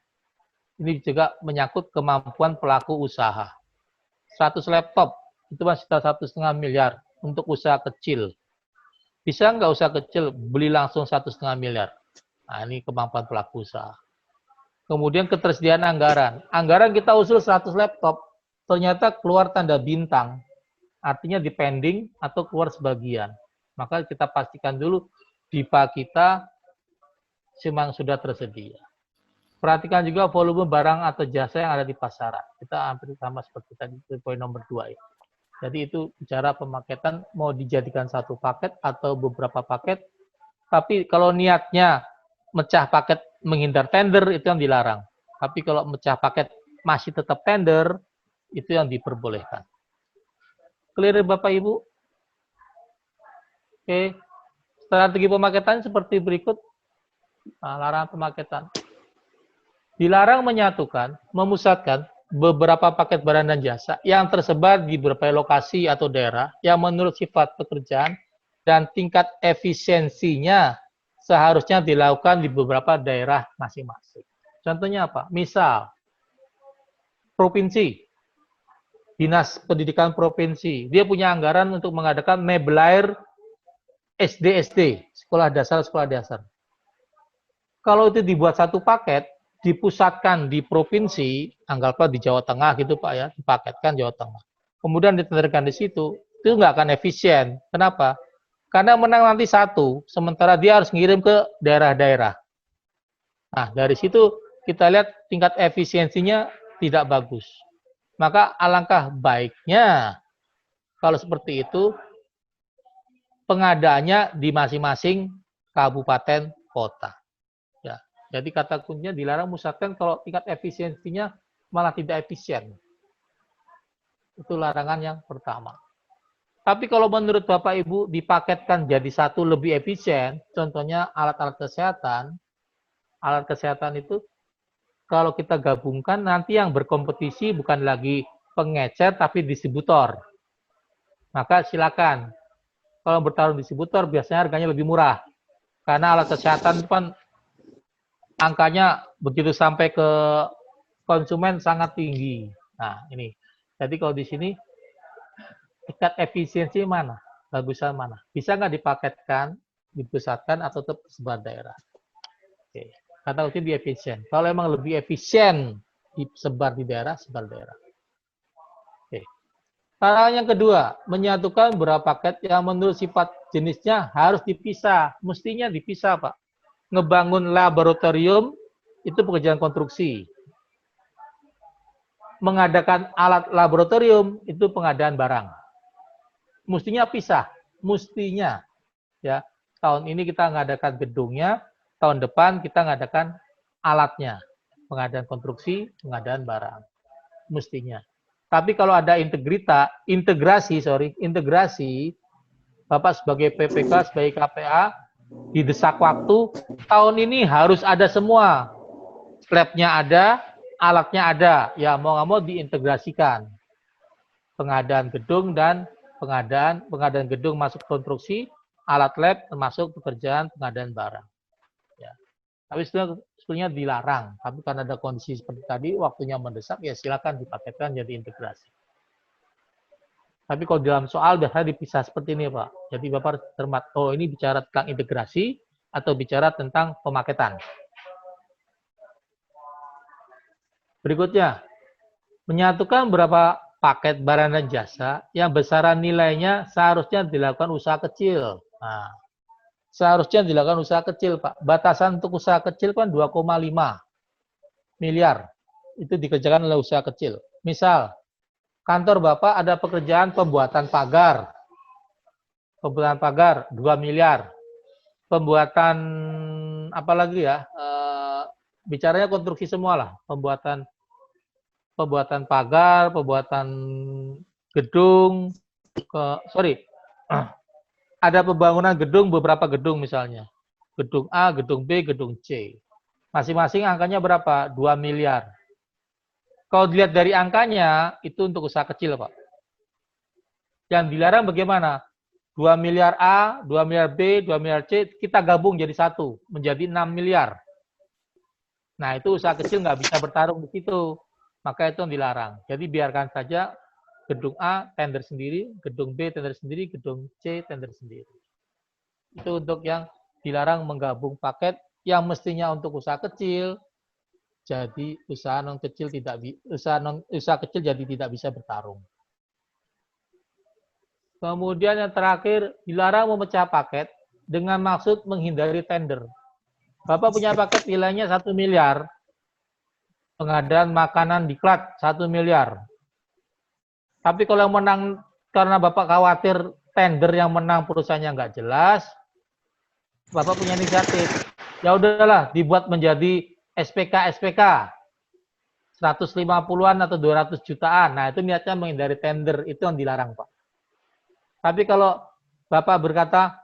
Ini juga menyangkut kemampuan pelaku usaha. 100 laptop, itu masih 1,5 miliar untuk usaha kecil. Bisa nggak usaha kecil beli langsung 1,5 miliar? Nah, ini kemampuan pelaku usaha. Kemudian ketersediaan anggaran. Anggaran kita usul 100 laptop, ternyata keluar tanda bintang. Artinya depending atau keluar sebagian. Maka kita pastikan dulu DIPA kita memang sudah tersedia. Perhatikan juga volume barang atau jasa yang ada di pasaran. Kita hampir sama seperti tadi, poin nomor 2 ya. Jadi itu bicara pemaketan mau dijadikan satu paket atau beberapa paket. Tapi kalau niatnya mecah paket menghindar tender, itu yang dilarang. Tapi kalau mecah paket masih tetap tender, itu yang diperbolehkan. Clear Bapak Ibu? Oke. Strategi pemaketan seperti berikut. Nah, larangan pemaketan. Dilarang menyatukan, memusatkan beberapa paket barang dan jasa yang tersebar di beberapa lokasi atau daerah yang menurut sifat pekerjaan dan tingkat efisiensinya seharusnya dilakukan di beberapa daerah masing-masing. Contohnya apa? Misal, provinsi, Dinas Pendidikan Provinsi, dia punya anggaran untuk mengadakan mebelair SD, sekolah dasar. Kalau itu dibuat satu paket, dipusatkan di provinsi, anggaplah di Jawa Tengah gitu Pak ya, dipaketkan Jawa Tengah. Kemudian ditenderkan di situ, itu nggak akan efisien. Kenapa? Karena menang nanti satu, sementara dia harus ngirim ke daerah-daerah. Nah, dari situ kita lihat tingkat efisiensinya tidak bagus. Maka alangkah baiknya kalau seperti itu, pengadaannya di masing-masing kabupaten kota. Ya, jadi kata kuncinya dilarang musatkan kalau tingkat efisiensinya malah tidak efisien. Itu larangan yang pertama. Tapi kalau menurut Bapak Ibu dipaketkan jadi satu lebih efisien, contohnya alat-alat kesehatan. Alat kesehatan itu kalau kita gabungkan nanti yang berkompetisi bukan lagi pengecer tapi distributor. Maka silakan. Kalau bertarung distributor biasanya harganya lebih murah. Karena alat kesehatan itu kan angkanya begitu sampai ke konsumen sangat tinggi. Nah, ini. Jadi kalau di sini tingkat efisiensi mana? Bagusan mana? Bisa nggak dipaketkan, dipusatkan, atau tetap sebar daerah? Oke. Kata kunci di efisien. Kalau emang lebih efisien disebar di daerah, sebar daerah. Oke. Cara yang kedua, menyatukan beberapa paket yang menurut sifat jenisnya harus dipisah. Mestinya dipisah, Pak. Ngebangun laboratorium, itu pekerjaan konstruksi. Mengadakan alat laboratorium, itu pengadaan barang. Mestinya pisah. Mestinya. Ya, tahun ini kita mengadakan gedungnya, tahun depan kita mengadakan alatnya. Pengadaan konstruksi, pengadaan barang. Mestinya. Tapi kalau ada integrasi, Bapak sebagai PPK, sebagai KPA, didesak waktu, tahun ini harus ada semua. Lab-nya ada, alatnya ada. Ya, mau nggak mau diintegrasikan. Pengadaan gedung dan pengadaan gedung masuk konstruksi, alat lab termasuk pekerjaan pengadaan barang. Ya. Tapi sebetulnya dilarang. Tapi karena ada kondisi seperti tadi, waktunya mendesak, ya silakan dipaketkan jadi integrasi. Tapi kalau dalam soal biasanya dipisah seperti ini, Pak. Jadi Bapak cermat, oh ini bicara tentang integrasi atau bicara tentang pemaketan. Berikutnya, menyatukan beberapa paket barang dan jasa yang besaran nilainya seharusnya dilakukan usaha kecil. Nah, seharusnya dilakukan usaha kecil, Pak. Batasan untuk usaha kecil kan 2,5 miliar. Itu dikerjakan oleh usaha kecil. Misal, kantor Bapak ada pekerjaan pembuatan pagar. Pembuatan pagar 2 miliar. Pembuatan apa lagi ya? Bicaranya konstruksi semua lah. Pembuatan pagar, pembuatan gedung, ada pembangunan gedung, beberapa gedung misalnya. Gedung A, gedung B, gedung C. Masing-masing angkanya berapa? 2 miliar. Kalau dilihat dari angkanya, itu untuk usaha kecil, Pak. Yang dilarang bagaimana? 2 miliar A, 2 miliar B, 2 miliar C, kita gabung jadi satu, menjadi 6 miliar. Nah, itu usaha kecil nggak bisa bertarung di situ. Maka itu yang dilarang. Jadi biarkan saja gedung A tender sendiri, gedung B tender sendiri, gedung C tender sendiri. Itu untuk yang dilarang menggabung paket yang mestinya untuk usaha kecil, jadi usaha kecil jadi tidak bisa bertarung. Kemudian yang terakhir, dilarang memecah paket dengan maksud menghindari tender. Bapak punya paket nilainya 1 miliar, pengadaan makanan diklat 1 miliar. Tapi kalau yang menang, karena Bapak khawatir tender yang menang perusahaannya nggak jelas, Bapak punya inisiatif. Ya udahlah, dibuat menjadi SPK 150-an atau 200 jutaan. Nah, itu niatnya menghindari tender, itu yang dilarang, Pak. Tapi kalau Bapak berkata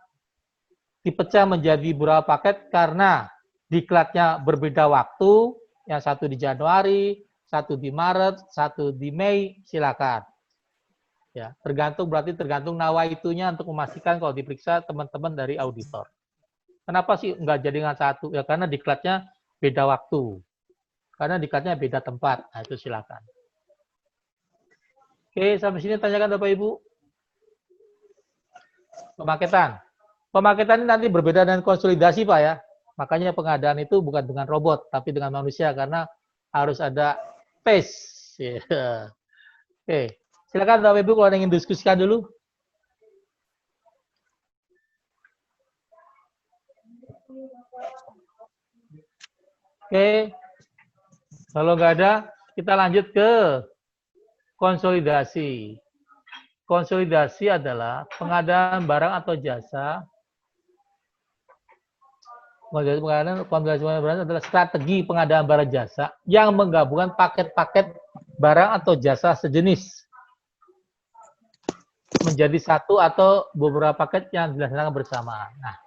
dipecah menjadi beberapa paket karena diklatnya berbeda waktu, yang satu di Januari, satu di Maret, satu di Mei, silakan. Ya, berarti tergantung nawaitunya untuk memastikan kalau diperiksa teman-teman dari auditor. Kenapa sih nggak jadi dengan satu? Ya karena diklatnya beda waktu. Karena diklatnya beda tempat. Nah, itu silakan. Oke, sampai sini tanyakan Bapak Ibu. Pemaketan. Pemaketan ini nanti berbeda dengan konsolidasi, Pak ya. Makanya pengadaan itu bukan dengan robot, tapi dengan manusia karena harus ada tes. Yeah. Oke, silakan Bapak Ibu kalau ingin diskusikan dulu. Oke, kalau nggak ada, kita lanjut ke konsolidasi. Konsolidasi adalah pengadaan barang atau jasa. Pengadaan barang adalah strategi pengadaan barang jasa yang menggabungkan paket-paket barang atau jasa sejenis menjadi satu atau beberapa paket yang dilaksanakan bersamaan. Nah,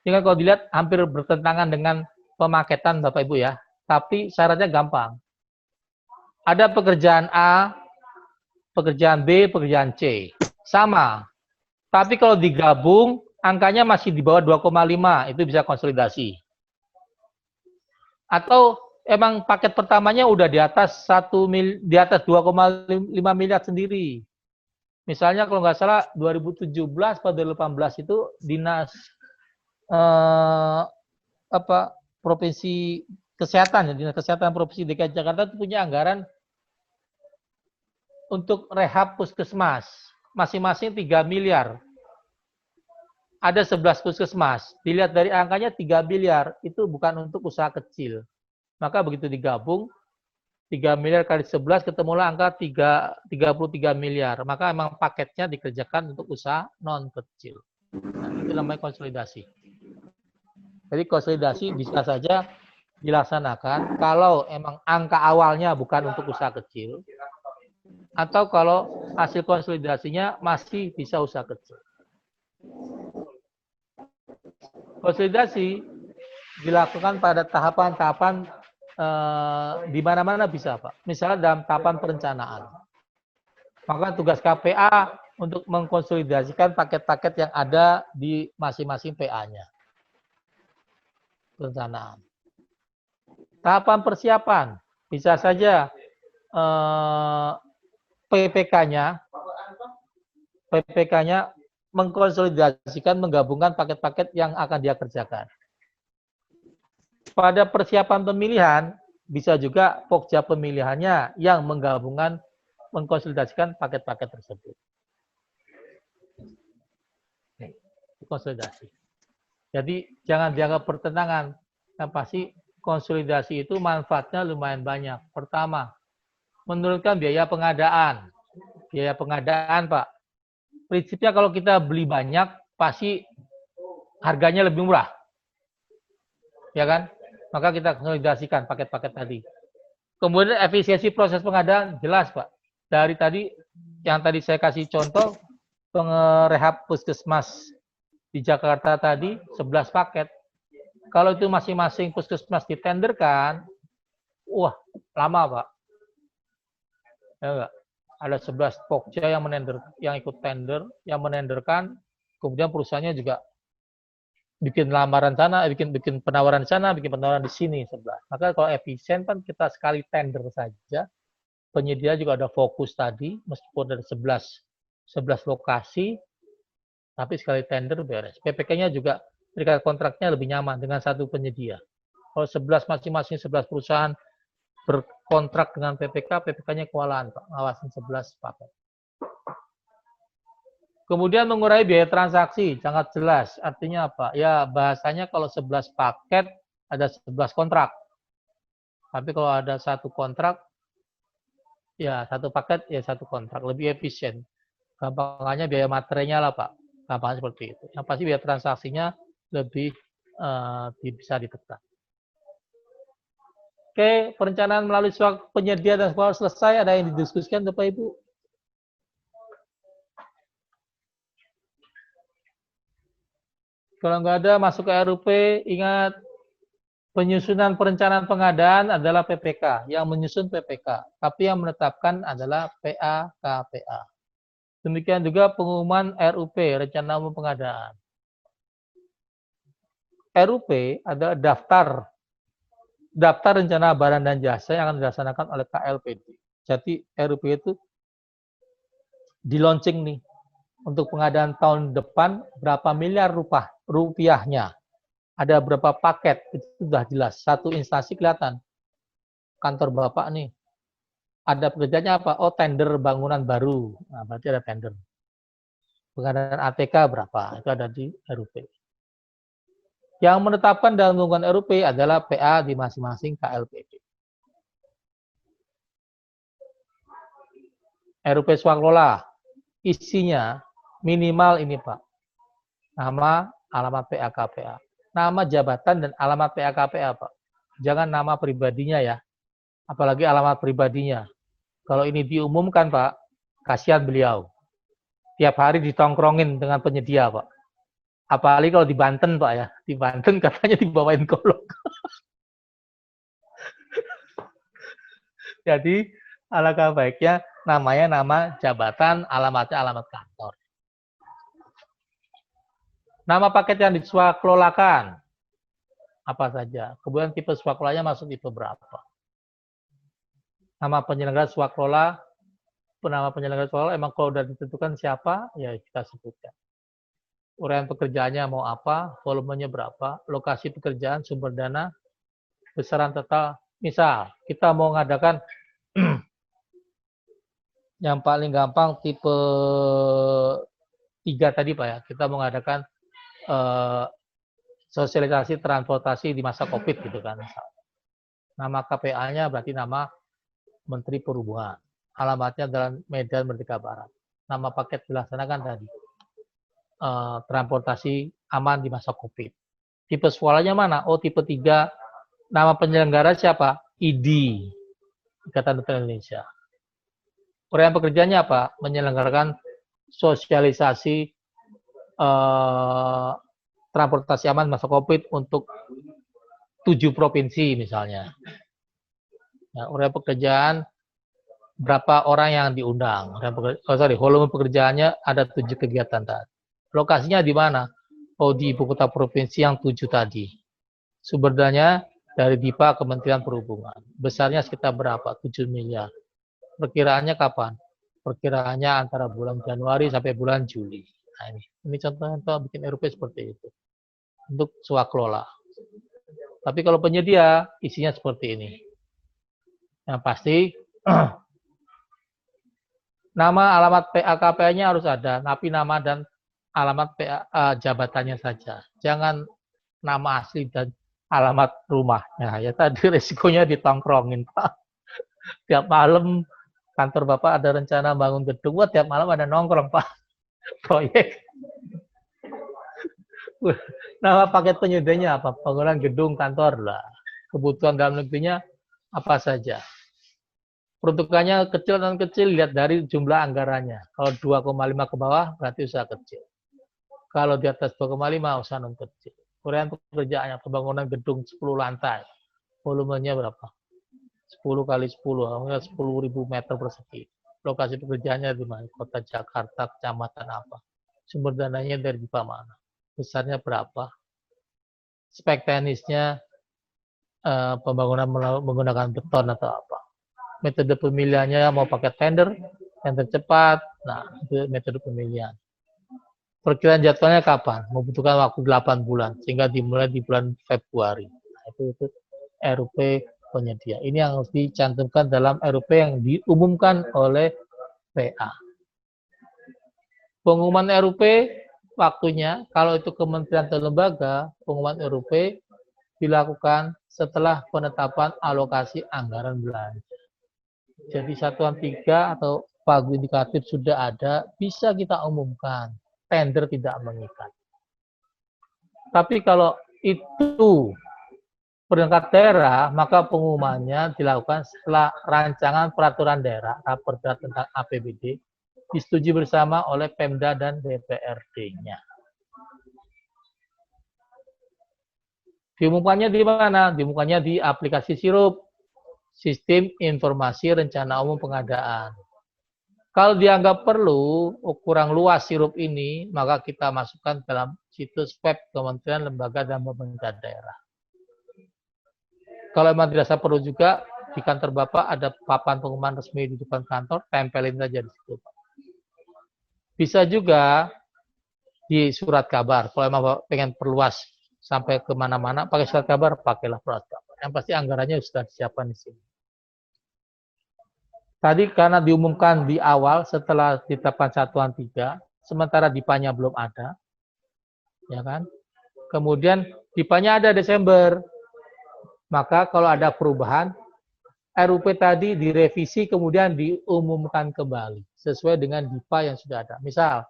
ini kan kalau dilihat hampir bertentangan dengan pemaketan Bapak Ibu ya, tapi syaratnya gampang. Ada pekerjaan A, pekerjaan B, pekerjaan C. Sama. Tapi kalau digabung, angkanya masih di bawah 2,5. Itu bisa konsolidasi. Atau emang paket pertamanya udah di atas 2,5 miliar sendiri. Misalnya kalau nggak salah 2017 pada 2018 itu dinas provinsi kesehatan, dinas kesehatan provinsi DKI Jakarta itu punya anggaran untuk rehab puskesmas, masing-masing 3 miliar. Ada 11 puskesmas. Dilihat dari angkanya 3 miliar, itu bukan untuk usaha kecil. Maka begitu digabung, 3 miliar kali 11 ketemulah angka 33 miliar. Maka emang paketnya dikerjakan untuk usaha non kecil. Nah, itu namanya konsolidasi. Jadi konsolidasi bisa saja dilaksanakan kalau emang angka awalnya bukan untuk usaha kecil, atau kalau hasil konsolidasinya masih bisa usaha kecil. Konsolidasi dilakukan pada tahapan-tahapan di mana-mana bisa, Pak. Misalnya dalam tahapan perencanaan. Maka tugas KPA untuk mengkonsolidasikan paket-paket yang ada di masing-masing PA-nya. Perencanaan. Tahapan persiapan. Bisa saja PPK-nya mengkonsolidasikan, menggabungkan paket-paket yang akan dia kerjakan. Pada persiapan pemilihan, bisa juga pokja pemilihannya yang menggabungkan, mengkonsolidasikan paket-paket tersebut. Konsolidasi. Jadi jangan dianggap pertentangan. Yang pasti konsolidasi itu manfaatnya lumayan banyak. Pertama, menurunkan biaya pengadaan. Biaya pengadaan, Pak. Prinsipnya kalau kita beli banyak, pasti harganya lebih murah. Ya kan? Maka kita konsolidasikan paket-paket tadi. Kemudian efisiensi proses pengadaan, jelas Pak. Dari tadi, yang tadi saya kasih contoh, pengerehab puskesmas di Jakarta tadi, 11 paket. Kalau itu masing-masing puskesmas ditenderkan, wah, lama Pak. Ya enggak? Ada 11 pokja yang ikut tender, yang menenderkan, kemudian perusahaannya juga bikin lamaran sana, bikin penawaran di sana, bikin penawaran di sini sebelah. Maka kalau efisien kan kita sekali tender saja, penyedia juga ada fokus tadi, meskipun ada 11 lokasi, tapi sekali tender beres. PPK-nya juga terikat kontraknya lebih nyaman dengan satu penyedia. Kalau 11 masing-masing 11 perusahaan berkontrak dengan PPK, PPK-nya kewalahan Pak, ngawasin 11 paket. Kemudian mengurangi biaya transaksi, sangat jelas. Artinya apa? Ya bahasanya kalau 11 paket, ada 11 kontrak. Tapi kalau ada satu kontrak, ya satu paket, ya satu kontrak. Lebih efisien. Gampangannya biaya materinya lah Pak. Gampangnya seperti itu. Yang pasti biaya transaksinya lebih bisa ditekan. Oke, perencanaan melalui suak penyedia dan sponsor selesai. Ada yang didiskusikan Bapak Ibu? Kalau nggak ada, masuk ke RUP, ingat penyusunan perencanaan pengadaan adalah PPK, yang menyusun PPK, tapi yang menetapkan adalah PA KPA. Demikian juga pengumuman RUP, Rencana Umum Pengadaan. RUP adalah daftar rencana barang dan jasa yang akan dilaksanakan oleh KLPD. Jadi RUP itu di launching nih untuk pengadaan tahun depan berapa miliar rupiahnya. Ada berapa paket, itu sudah jelas. Satu instansi kelihatan. Kantor Bapak nih. Ada pekerjaannya apa? Oh, tender bangunan baru. Nah, berarti ada tender. Pengadaan ATK berapa? Itu ada di RUP. Yang menetapkan dalam lingkungan RUP adalah PA di masing-masing KLPD. RUP swakelola. Isinya minimal ini, Pak. Nama, alamat PA KPA. Nama jabatan dan alamat PA KPA, Pak. Jangan nama pribadinya ya. Apalagi alamat pribadinya. Kalau ini diumumkan, Pak, kasihan beliau. Tiap hari ditongkrongin dengan penyedia, Pak. Apalagi kalau di Banten, Pak ya. Di Banten katanya dibawain golok. Jadi, alangkah baiknya namanya nama jabatan, alamatnya alamat kantor. Nama paket yang diswakelolakan. Apa saja. Kemudian tipe swakelolanya masuk tipe berapa. Nama penyelenggara swaklola, nama penyelenggara swaklola emang kalau sudah ditentukan siapa, ya kita sebutkan. Uraian pekerjaannya mau apa, volumenya berapa, lokasi pekerjaan, sumber dana, besaran total. Misal, kita mau mengadakan yang paling gampang tipe 3 tadi Pak ya, kita mau mengadakan sosialisasi transportasi di masa COVID gitu kan. Nama KPA-nya berarti nama Menteri Perhubungan. Alamatnya adalah Medan Merdeka Barat. Nama paket dilaksanakan tadi. Transportasi aman di masa COVID. Tipe sekolahnya mana? Oh, tipe 3. Nama penyelenggara siapa? ID. Ikatan Dokter Indonesia. Uraian pekerjaannya apa? Menyelenggarakan sosialisasi transportasi aman masa COVID untuk 7 provinsi misalnya. Nah, uraian pekerjaan berapa orang yang diundang. Volume pekerjaannya ada 7 kegiatan tadi. Lokasinya di mana? Oh, di ibu kota provinsi yang 7 tadi. Sumber dananya dari DIPA Kementerian Perhubungan. Besarnya sekitar berapa? 7 miliar. Perkiraannya kapan? Perkiraannya antara bulan Januari sampai bulan Juli. Nah, ini contoh-contoh bikin RUP seperti itu. Untuk swaklola. Tapi kalau penyedia, isinya seperti ini. Yang pasti, nama alamat PAKP-nya harus ada, tapi nama dan alamat jabatannya saja. Jangan nama asli dan alamat rumahnya. Ya tadi resikonya ditongkrongin, Pak. Tiap malam kantor Bapak ada rencana bangun gedung, wah tiap malam ada nongkrong, Pak. Proyek. Nama paket penyedianya apa? Bangunan gedung kantor lah. Kebutuhan dalam negerinya apa saja. Peruntukannya kecil dan kecil, lihat dari jumlah anggarannya. Kalau 2,5 ke bawah, berarti usaha kecil. Kalau di atas 2,5, usaha non kecil. Uraian pekerjaannya, pembangunan gedung 10 lantai. Volumenya berapa? 10 kali 10, 10.000 meter persegi. Lokasi pekerjaannya di mana? Kota Jakarta, kecamatan apa? Sumber dananya dari DIPA mana? Besarnya berapa? Spek teknisnya, pembangunan menggunakan beton atau apa? Metode pemilihannya mau pakai tender yang tercepat. Nah, itu metode pemilihan. Perkiraan jadwalnya kapan? Membutuhkan waktu 8 bulan sehingga dimulai di bulan Februari. Nah, itu RUP penyedia. Ini yang harus dicantumkan dalam RUP yang diumumkan oleh PA. Pengumuman RUP waktunya kalau itu kementerian atau lembaga, pengumuman RUP dilakukan setelah penetapan alokasi anggaran belanja. Jadi satuan 3 atau pagu indikatif sudah ada, bisa kita umumkan. Tender tidak mengikat. Tapi kalau itu perangkat daerah, maka pengumumannya dilakukan setelah rancangan peraturan daerah Raperda tentang APBD disetujui bersama oleh Pemda dan DPRD-nya. Diumumkannya di mana? Diumumkannya di aplikasi Sirup, Sistem Informasi Rencana Umum Pengadaan. Kalau dianggap perlu, kurang luas sirup ini, maka kita masukkan dalam situs web Kementerian Lembaga dan Pemerintah Daerah. Kalau memang dirasa perlu juga, di kantor Bapak ada papan pengumuman resmi di depan kantor, tempelin saja di situ. Bisa juga di surat kabar. Kalau memang Bapak pengen perluas sampai kemana-mana, pakai surat kabar, pakailah surat kabar. Yang pasti anggarannya sudah disiapkan di sini. Tadi karena diumumkan di awal setelah ditetapkan satuan 3, sementara DIPA-nya belum ada, ya kan? Kemudian DIPA-nya ada Desember, maka kalau ada perubahan, RUP tadi direvisi kemudian diumumkan kembali sesuai dengan DIPA yang sudah ada. Misal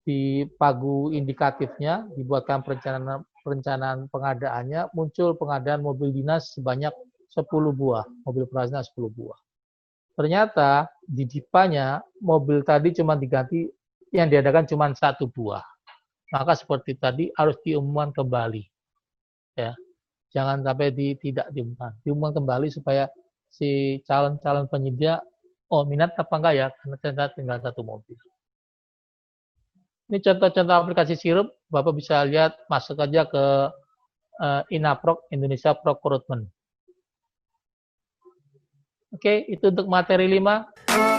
di pagu indikatifnya dibuatkan perencanaan pengadaannya, muncul pengadaan mobil dinas sebanyak 10 buah, mobil operasional 10 buah. Ternyata di DIPA-nya mobil tadi cuma diganti, yang diadakan cuma 1 buah. Maka seperti tadi harus diumumkan kembali. Ya. Jangan sampai tidak diumumkan. Diumumkan kembali supaya si calon-calon penyedia, oh minat apa enggak ya, karena ternyata tinggal 1 mobil. Ini contoh-contoh aplikasi sirup, Bapak bisa lihat, masuk aja ke INAPROK, Indonesia Procurement. Oke, itu untuk materi 5.